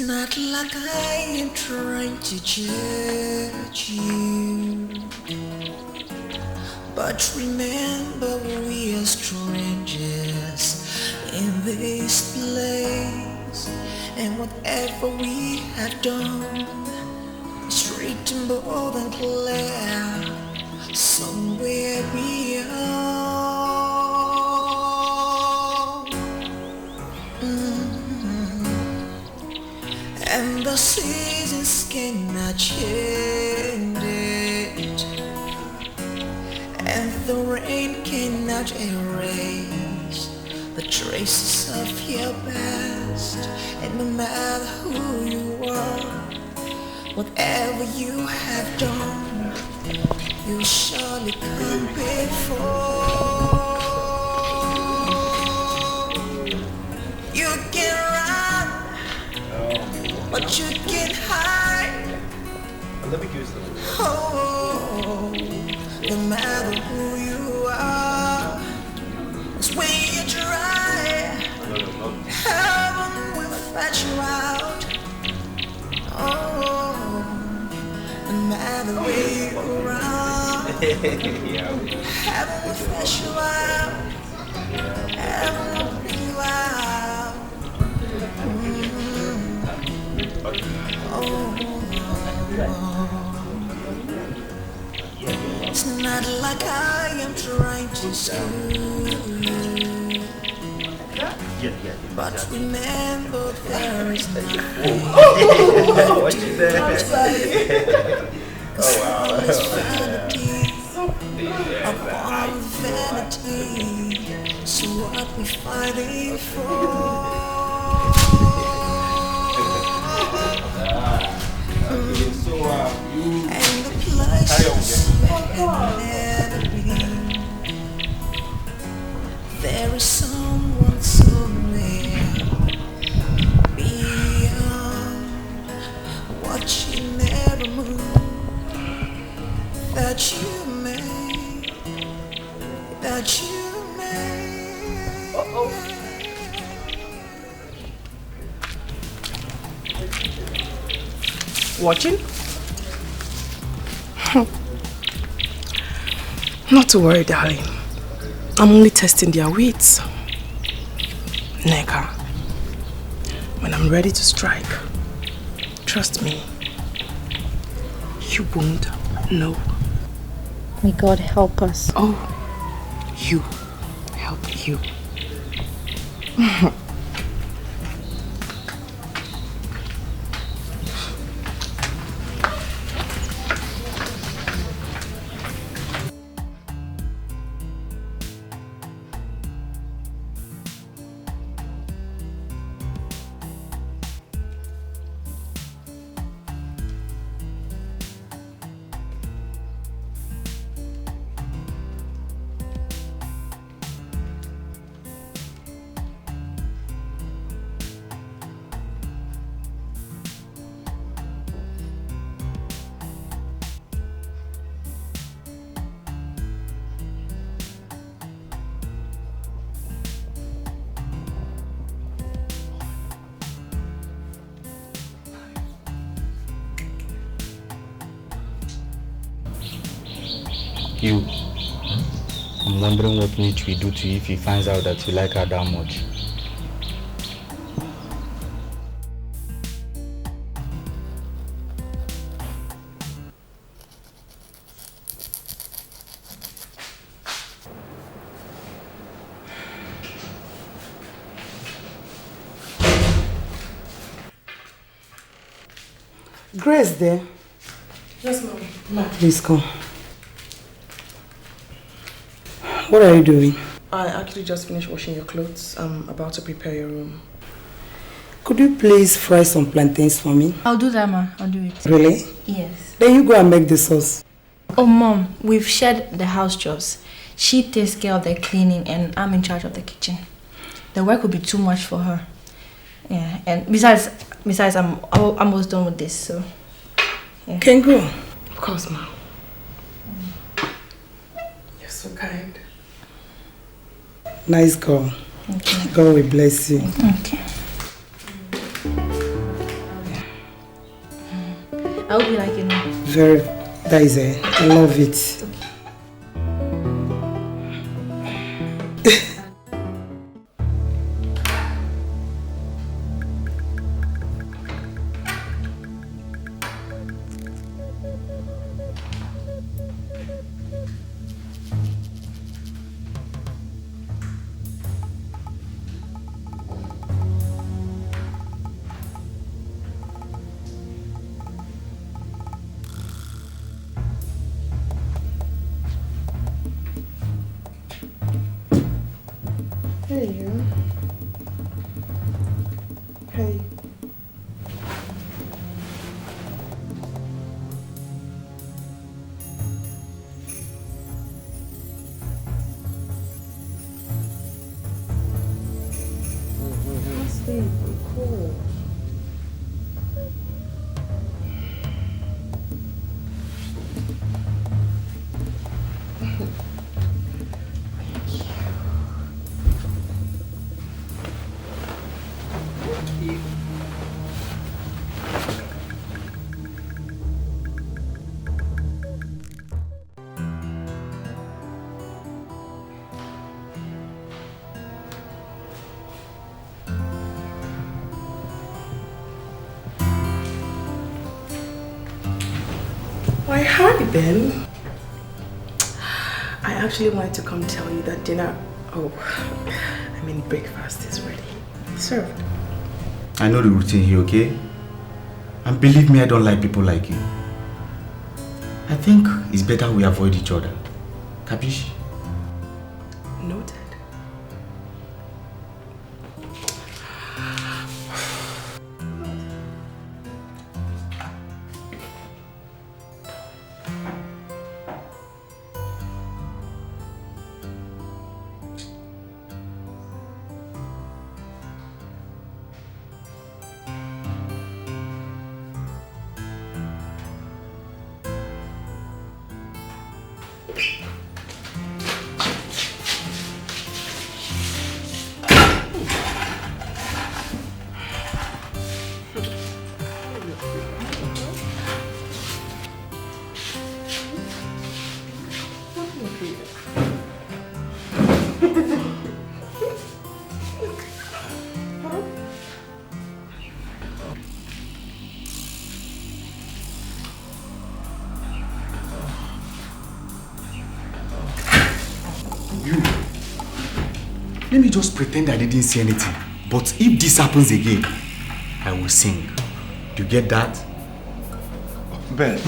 Speaker 11: Not like I am trying to judge you, but remember we are strangers in this place, and whatever we have done is written bold and clear somewhere beyond. And the seasons cannot change it, and the rain cannot erase the traces of your past. And no matter who you are, whatever you have done, you surely come before. You can run, but you can hide.
Speaker 3: Let me give you some.
Speaker 11: Oh, No matter who you are, 'cause when you try, heaven will fetch you out. Oh, no matter where you are, heaven will fetch you out. Heaven will bring you out. It's not like I am trying to school you, but remember there is nothing.
Speaker 6: What you there?
Speaker 11: Oh wow. It's vanity upon vanity. So what we fighting for? And the places never been. There is someone so near, beyond what you never moved, that you made, that you made.
Speaker 7: Watching? Not to worry, darling. I'm only testing their wits. Neka, when I'm ready to strike, trust me, you won't know.
Speaker 18: May God help us.
Speaker 7: Oh, you help you.
Speaker 8: You. I'm wondering what Mitch will do to you if he finds out that you like her that much.
Speaker 15: Grace there.
Speaker 7: Yes, ma'am.
Speaker 15: Ma, please come. What are you doing?
Speaker 7: I actually just finished washing your clothes. I'm about to prepare your room.
Speaker 15: Could you please fry some plantains for me?
Speaker 17: I'll do that, ma. I'll do it.
Speaker 15: Really?
Speaker 17: Yes.
Speaker 15: Then you go and make the sauce.
Speaker 17: Oh, Mom, we've shared the house chores. She takes care of the cleaning and I'm in charge of the kitchen. The work will be too much for her. Yeah, and besides, I'm almost done with this, so... Yeah.
Speaker 15: Can go.
Speaker 7: Of course, Mom. You're so kind.
Speaker 15: Nice girl.
Speaker 17: Okay.
Speaker 15: God will bless you.
Speaker 17: Okay. I hope you like it now.
Speaker 15: Very, that is it. I love it.
Speaker 7: Hey, you. Hey.
Speaker 15: Sleep. I'm cold.
Speaker 7: Hi, Ben. I actually wanted to come tell you that dinner, breakfast is ready. Served.
Speaker 13: I know the routine here, okay? And believe me, I don't like people like you. I think it's better we avoid each other. Capiche?
Speaker 7: Noted.
Speaker 13: Let me just pretend I didn't see anything. But if this happens again, I will sing. Do you get that?
Speaker 2: Ben.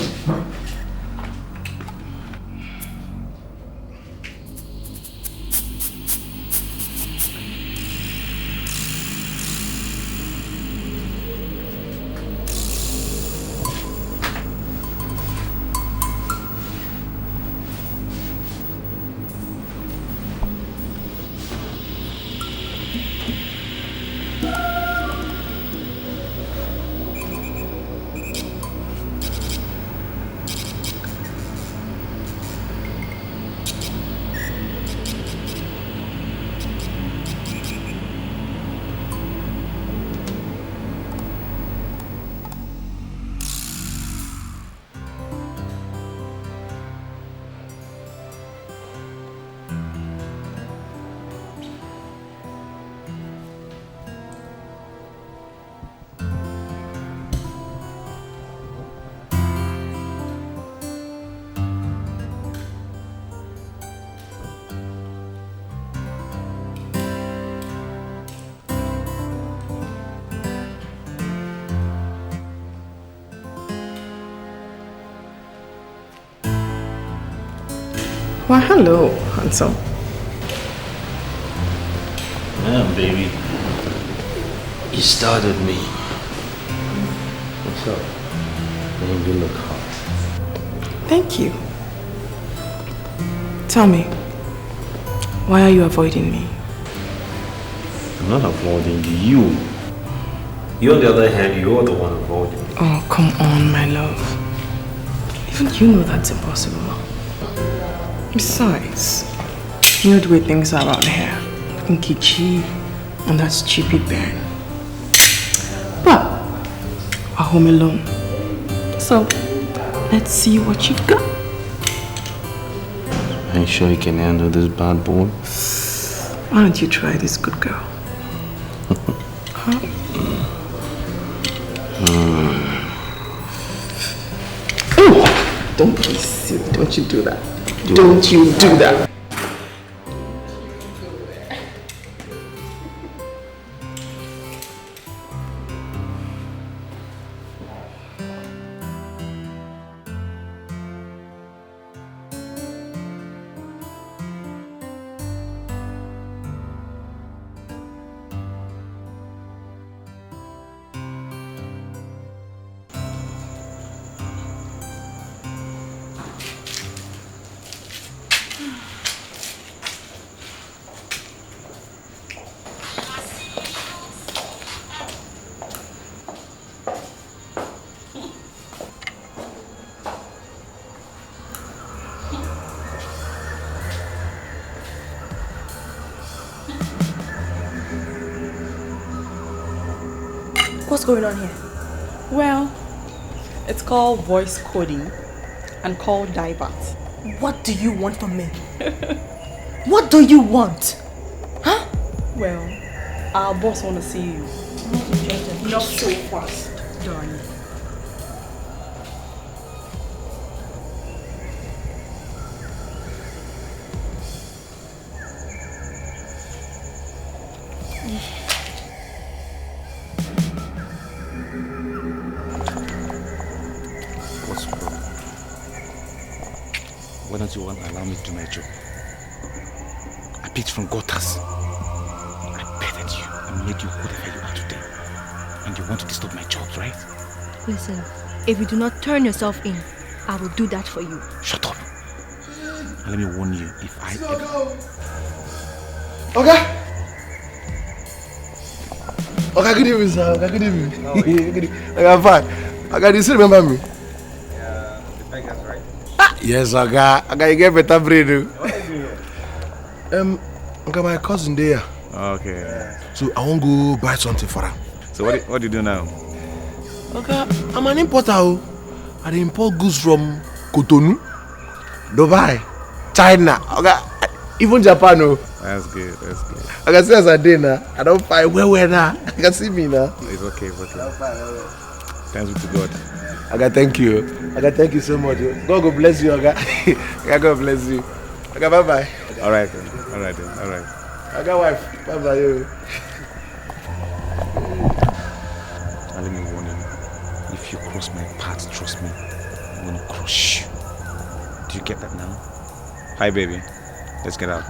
Speaker 7: Well, hello, handsome.
Speaker 19: Yeah, baby. You started me. What's up? Man, you look hot.
Speaker 7: Thank you. Tell me, why are you avoiding me?
Speaker 19: I'm not avoiding you. You, on the other hand, you're the one avoiding me.
Speaker 7: Oh, come on, my love. Even you know that's impossible. Besides, you know the way things are around here. Nkichi and that stupid Ben. But we're home alone. So let's see what you got.
Speaker 19: Are you sure you can handle this bad boy?
Speaker 7: Why don't you try this, good girl? Huh? Don't be silly. Don't you do that. Don't you do that.
Speaker 17: What's going on here?
Speaker 16: Well, it's called voice coding and called divert.
Speaker 17: What do you want from me? What do you want? Huh?
Speaker 16: Well, our boss wants to see you. Not so fast, darling.
Speaker 13: Why don't you allow me to do my job? I picked from gutters. I petted you and made you whatever you are today. And you want to disturb my job, right?
Speaker 17: Listen, if you do not turn yourself in, I will do that for you.
Speaker 13: Shut up. And let me warn you, if I ever...
Speaker 2: Okay. Okay, good evening, sir. Okay, good evening.
Speaker 3: How are you?
Speaker 2: Good evening. Okay, I'm fine. Okay, do you still remember me?
Speaker 3: Yeah, the beggars, right?
Speaker 2: Yes, okay. Okay, you get better bread.
Speaker 3: What are you doing here?
Speaker 2: Okay, my cousin there.
Speaker 3: Okay.
Speaker 2: So I won't go buy something for her.
Speaker 3: So what do you do now?
Speaker 2: Okay, I'm an importer. I import goods from Cotonou, Dubai, China, okay, even Japan.
Speaker 3: That's good, that's good.
Speaker 2: I can see as I did now. I don't find where now. I can see me now.
Speaker 3: It's okay, it's okay. Thanks be to God.
Speaker 2: Okay, thank you. Okay, thank you so much. God will bless you, okay? Okay, God bless you. Okay, bye-bye.
Speaker 3: Alright then, alright.
Speaker 2: Okay, wife, bye-bye.
Speaker 13: And let me warn you, if you cross my path, trust me, I'm gonna crush you. Do you get that now?
Speaker 3: Hi baby, let's get out.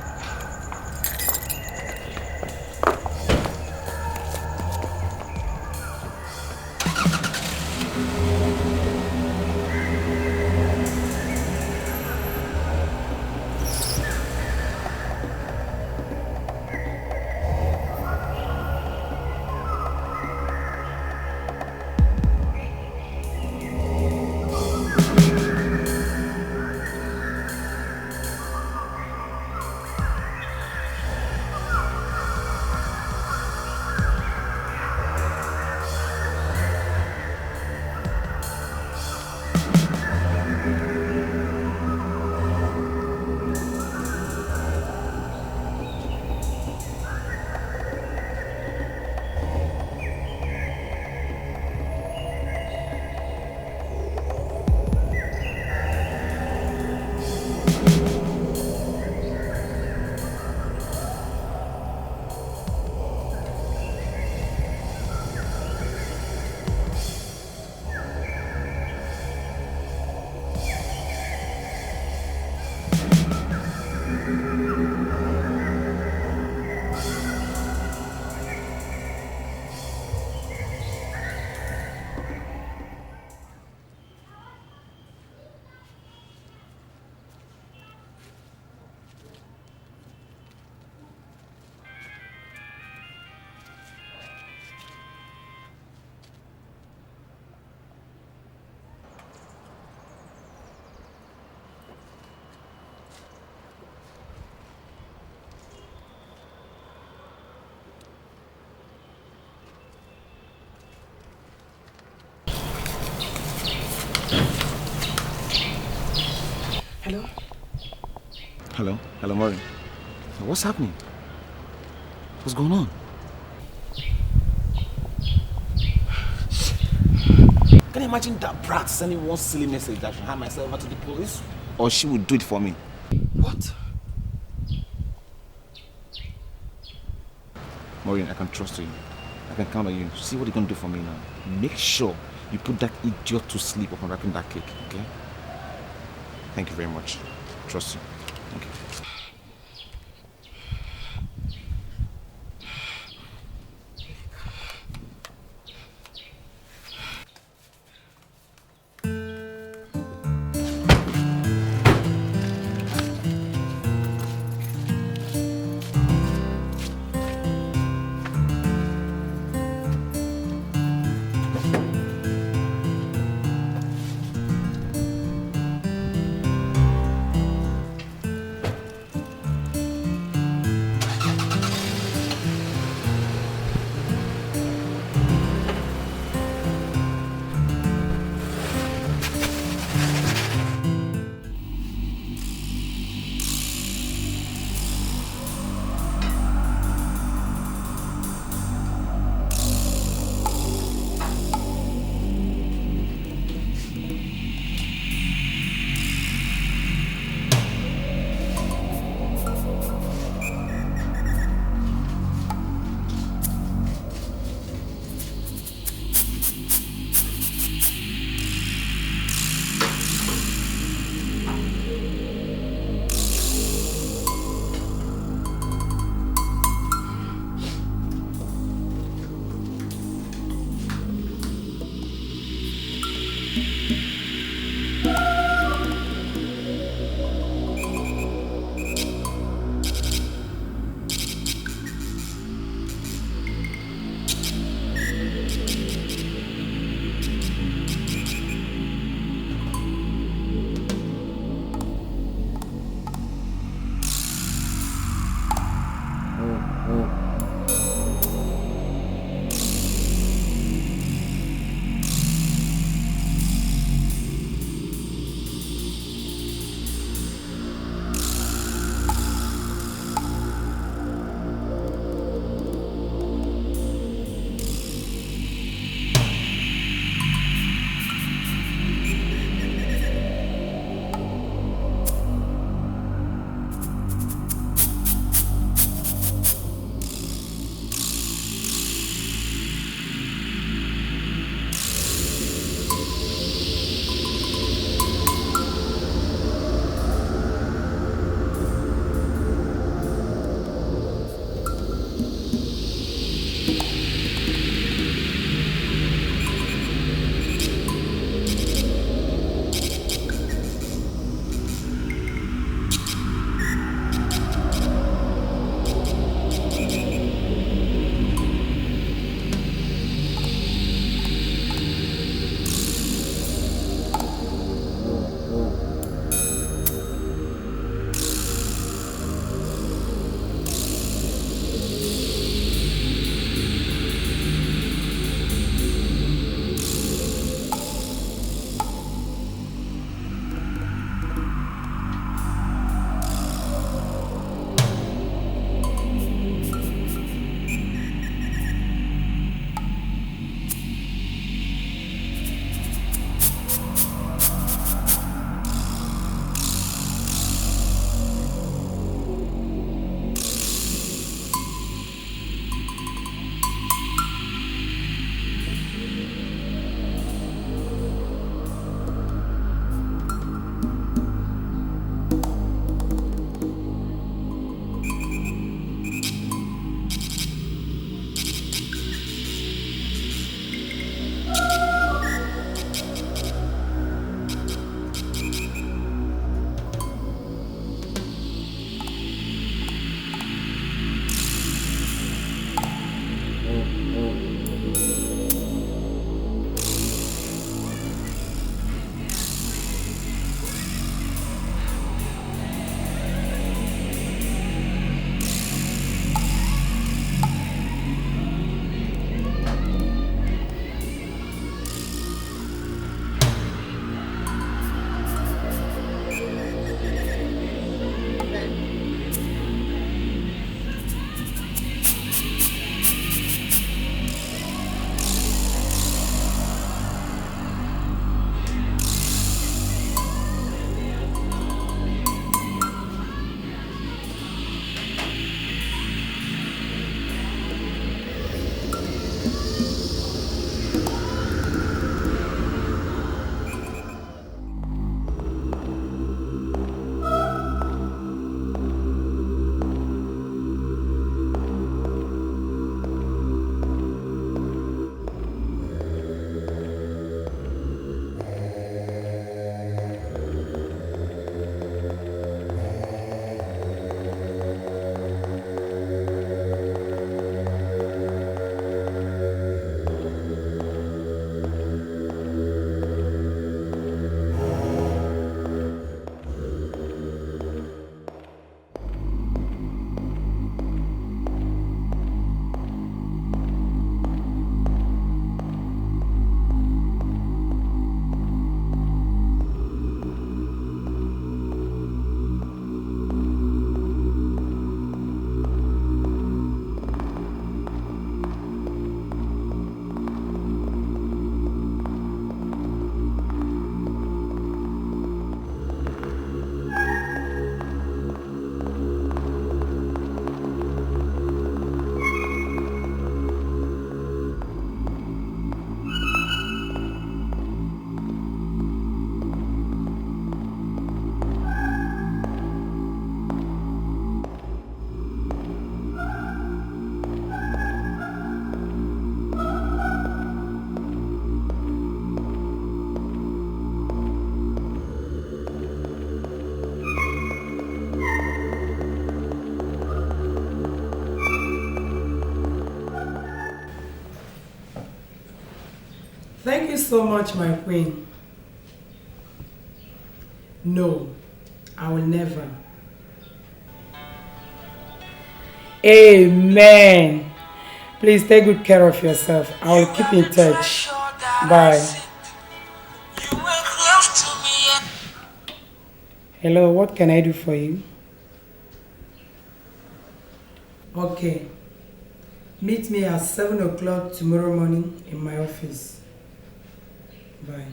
Speaker 13: Hello, Maureen. What's happening? What's going on? Can you imagine that brat sending one silly message that I should hand myself over to the police? Or she would do it for me? What? Maureen, I can trust you. I can count on you. See what you're going to do for me now. Make sure you put that idiot to sleep upon wrapping that cake, okay? Thank you very much. Trust you. Thank you.
Speaker 15: Thank you so much, my queen. No, I will never. Amen. Please take good care of yourself. I will keep in touch. Bye. Hello, what can I do for you? Okay. Meet me at 7 o'clock tomorrow morning in my office. Bye.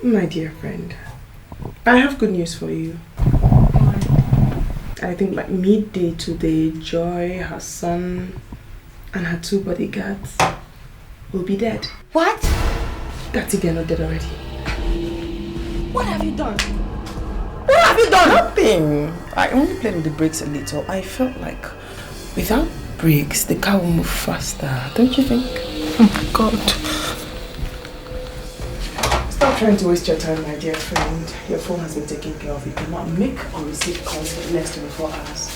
Speaker 7: My dear friend, I have good news for you. I think by midday today, Joy, her son, and her 2 bodyguards will be dead.
Speaker 17: What?
Speaker 7: That's if they're not dead already.
Speaker 17: What have you done?
Speaker 7: What have you done? Nothing. I only played with the brakes a little. I felt like without brakes, the car will move faster. Don't you think? Oh my God. Stop trying to waste your time, my dear friend. Your phone has been taken care of. You cannot make or receive calls for the next 24 hours.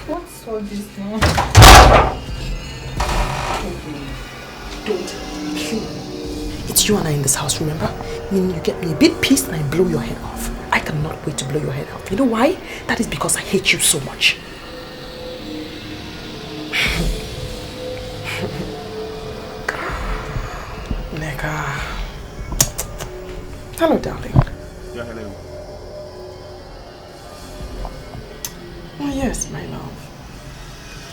Speaker 17: What's all this now?
Speaker 7: Don't kill me. It's you and I in this house, remember? Meaning you get me a bit pissed and I blow your head off. I cannot wait to blow your head off. You know why? That is because I hate you so much. Nigga. Hello, darling.
Speaker 3: Yeah, hello.
Speaker 7: Oh, yes, my love.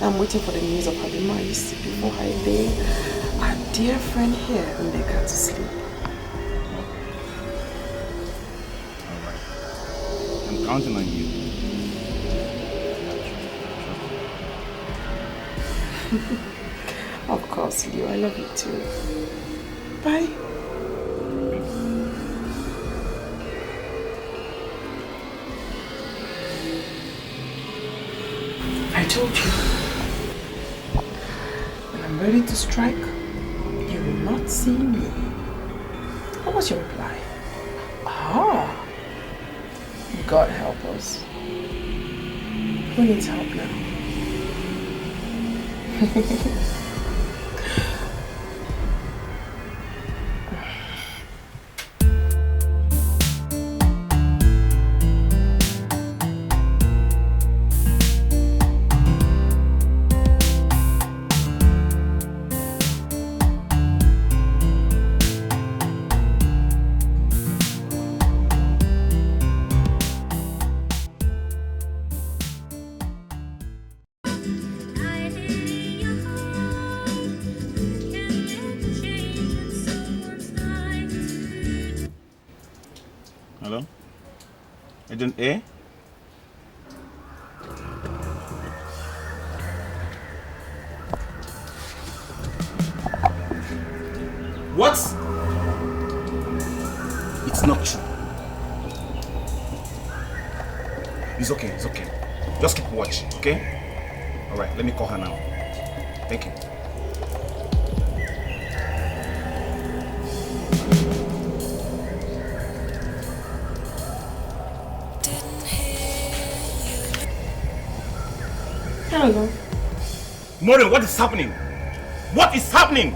Speaker 7: I'm waiting for the news of her demise before I lay our dear friend here and make her to sleep.
Speaker 3: Alright. I'm counting on you.
Speaker 7: Of course, Leo. I love you too. Bye. I told you. When I'm ready to strike, you will not see me. What was your reply? Ah. God help us. Who needs help now?
Speaker 3: Hello? Agent A? What? It's not true. It's okay, it's okay. Just keep watching, okay? Alright, let me call her now. Thank you.
Speaker 7: Hello.
Speaker 3: Maureen, what is happening? What is happening?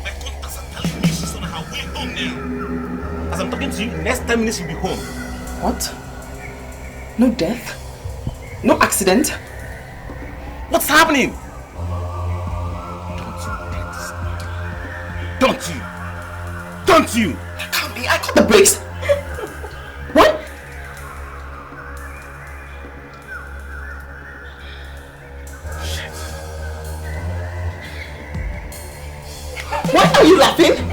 Speaker 3: My contacts are telling me she's on her way home now. As I'm talking to you, next 10 minutes she'll be home.
Speaker 7: What? No death? No accident?
Speaker 3: What's happening? Don't you? Don't you?
Speaker 7: I can't be. I got the brakes. What?
Speaker 16: laughing?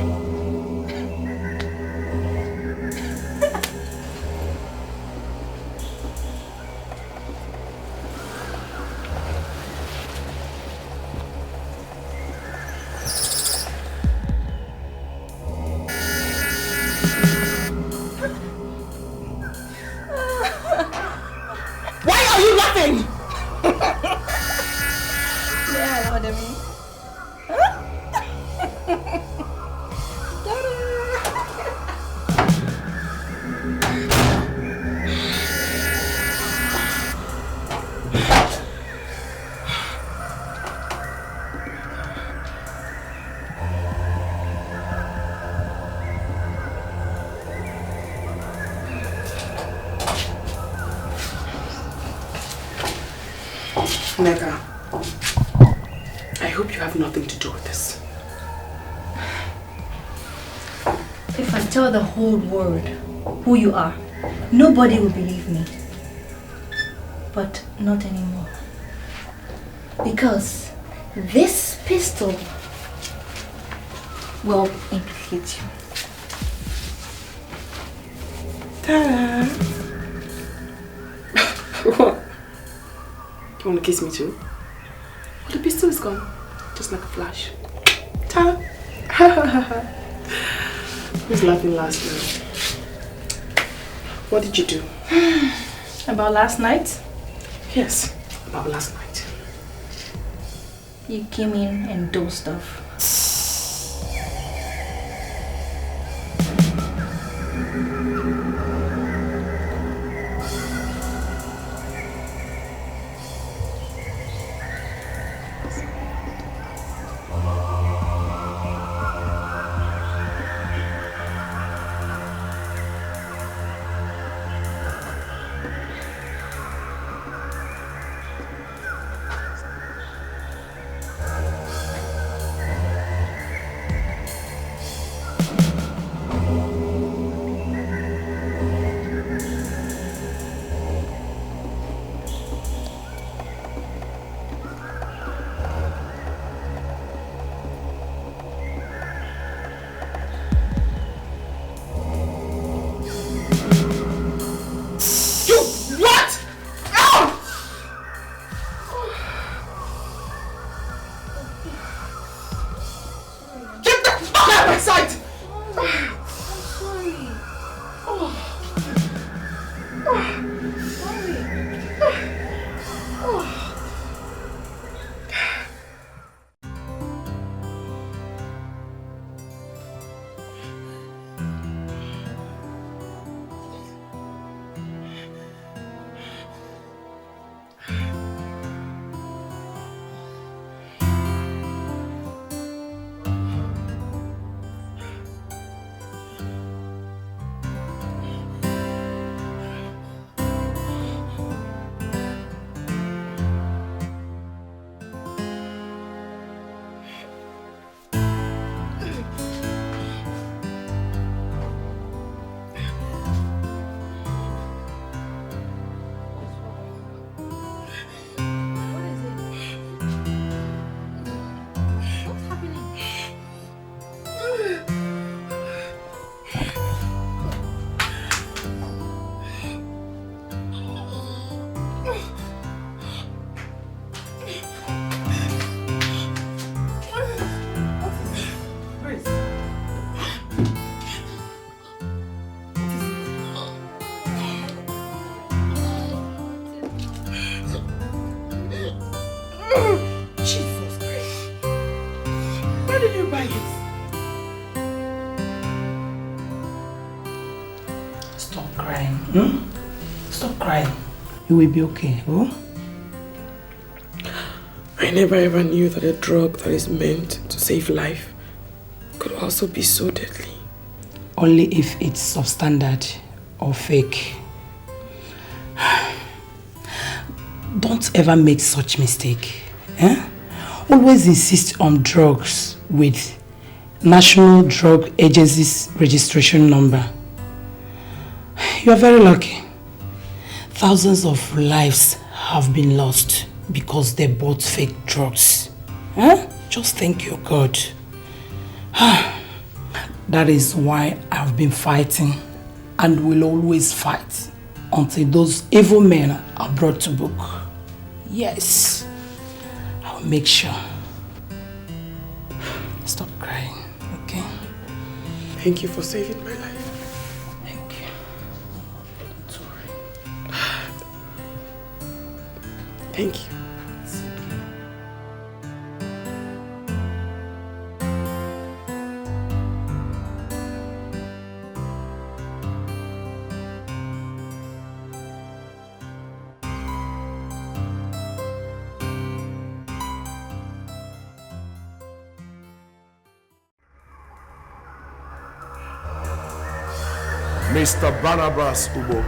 Speaker 16: Nega, I hope you have nothing to do with this.
Speaker 17: If I tell the whole world who you are, nobody will believe me. But not anymore. Because this pistol will implicate you.
Speaker 16: Ta-da! What? You want to kiss me too? Well, the pistol is gone. Just like a flash. Ta! Who's laughing last now? What did you do?
Speaker 17: About last night?
Speaker 16: Yes, about last night.
Speaker 17: You came in and dozed off.
Speaker 15: You will be okay, oh?
Speaker 16: I never ever knew that a drug that is meant to save life could also be so deadly.
Speaker 15: Only if it's substandard or fake. Don't ever make such mistake. Eh? Always insist on drugs with National Drug Agency's registration number. You are very lucky. Thousands of lives have been lost because they bought fake drugs. Huh? Just thank your God.
Speaker 4: That is why I've been fighting and will always fight until those evil men are brought to book. Yes, I'll make sure. Stop crying, okay?
Speaker 16: Thank you for saving my life.
Speaker 4: Thank you. Sorry.
Speaker 16: Thank you.
Speaker 20: Mr. Barnabas Ubo.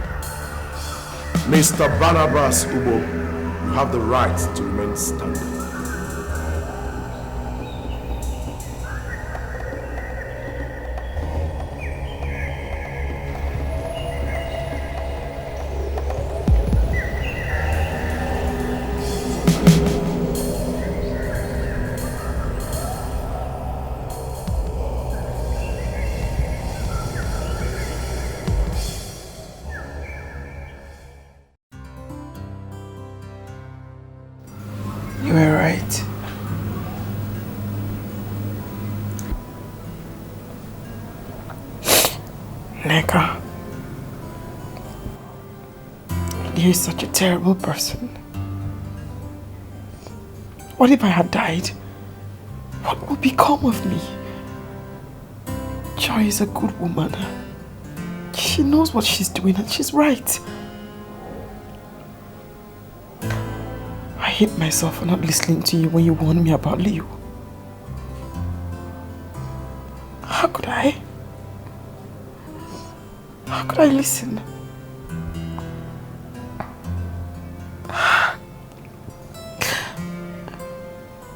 Speaker 20: Mr. Barnabas Ubo, you have the right to remain standing.
Speaker 16: You were right. Neka, you're such a terrible person. What if I had died? What would become of me? Joy is a good woman. She knows what she's doing and she's right. I hate myself for not listening to you when you warned me about Leo. How could I? How could I listen?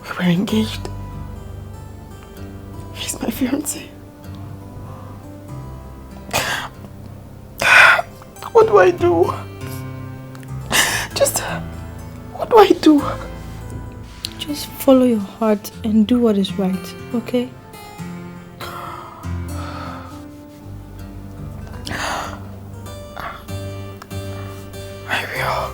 Speaker 16: We were engaged. He's my fiancé. What do I do? What do I do?
Speaker 17: Just follow your heart and do what is right, okay?
Speaker 16: I will.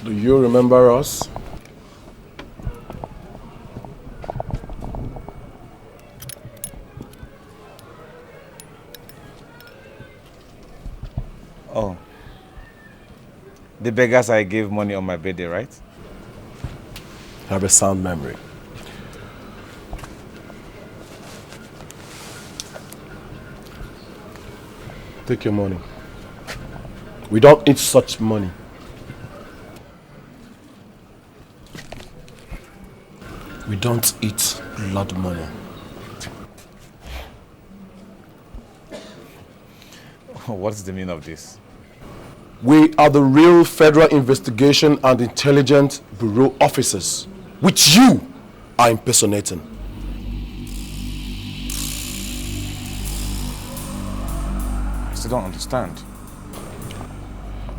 Speaker 20: Do you remember us?
Speaker 3: Oh. The beggars I gave money on my birthday, right?
Speaker 20: Have a sound memory. Take your money. We don't eat such money. We don't eat blood money.
Speaker 3: What's the meaning of this?
Speaker 20: We are the real Federal Investigation and Intelligence Bureau officers, which you are impersonating.
Speaker 3: I still don't understand.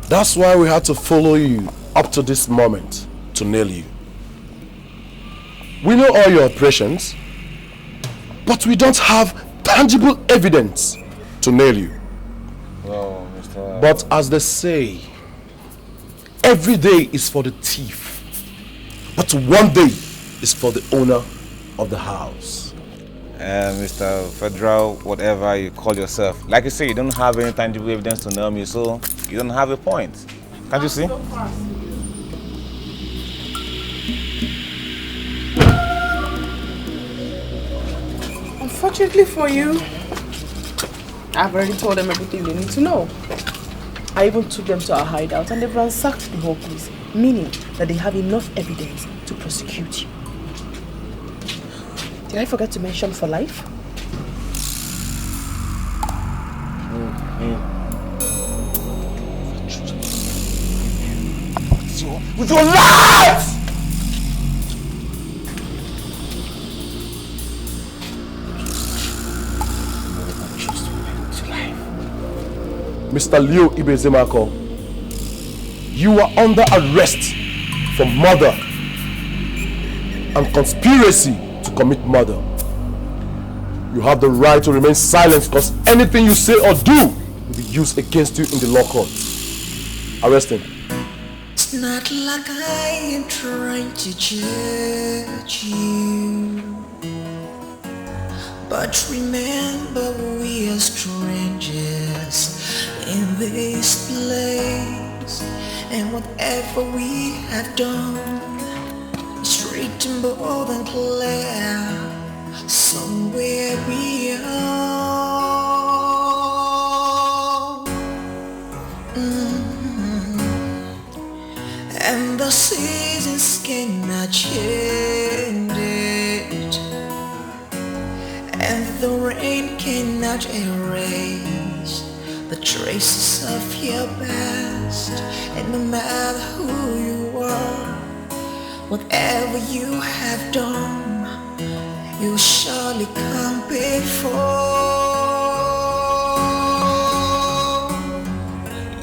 Speaker 20: That's why we had to follow you up to this moment to nail you. We know all your operations, but we don't have tangible evidence to nail you.
Speaker 3: Well, Mr.
Speaker 20: But as they say, every day is for the thief, but one day is for the owner of the house.
Speaker 3: Mr. Federal, whatever you call yourself, like you say, you don't have any tangible evidence to nail me, so you don't have a point. Can't you see?
Speaker 16: Unfortunately for you,
Speaker 7: I've already told them everything they need to know. I even took them to our hideout and they've ransacked the whole place, meaning that they have enough evidence to prosecute you. Did I forget to mention for life?
Speaker 20: With your life! Mr. Leo Ibezemako, you are under arrest for murder and conspiracy to commit murder. You have the right to remain silent because anything you say or do will be used against you in the law court. Arrest him.
Speaker 12: It's not like I am trying to judge you, but remember we are strangers in this place, and whatever we have done is written bold and clear somewhere beyond. And the seasons cannot change it, and the rain cannot erase the traces of your past. And no matter who you are, whatever you have done, you surely come before.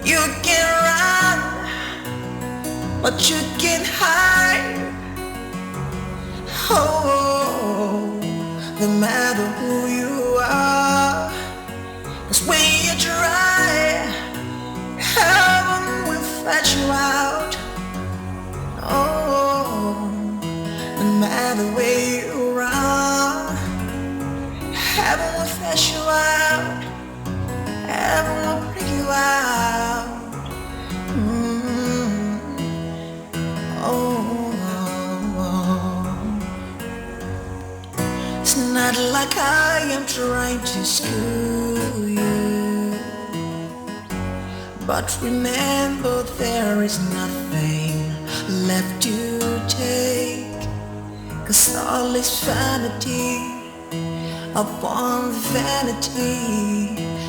Speaker 12: You can run, but you can hide. Oh, no matter who you are, 'cause when you try, heaven will fetch you out. Oh, no matter where you run, heaven will fetch you out. Heaven will bring you out. It's not like I am trying to school you, but remember there is nothing left to take, 'cause all is vanity upon vanity.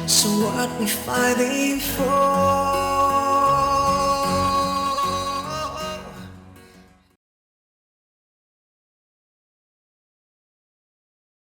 Speaker 12: So what we fighting for?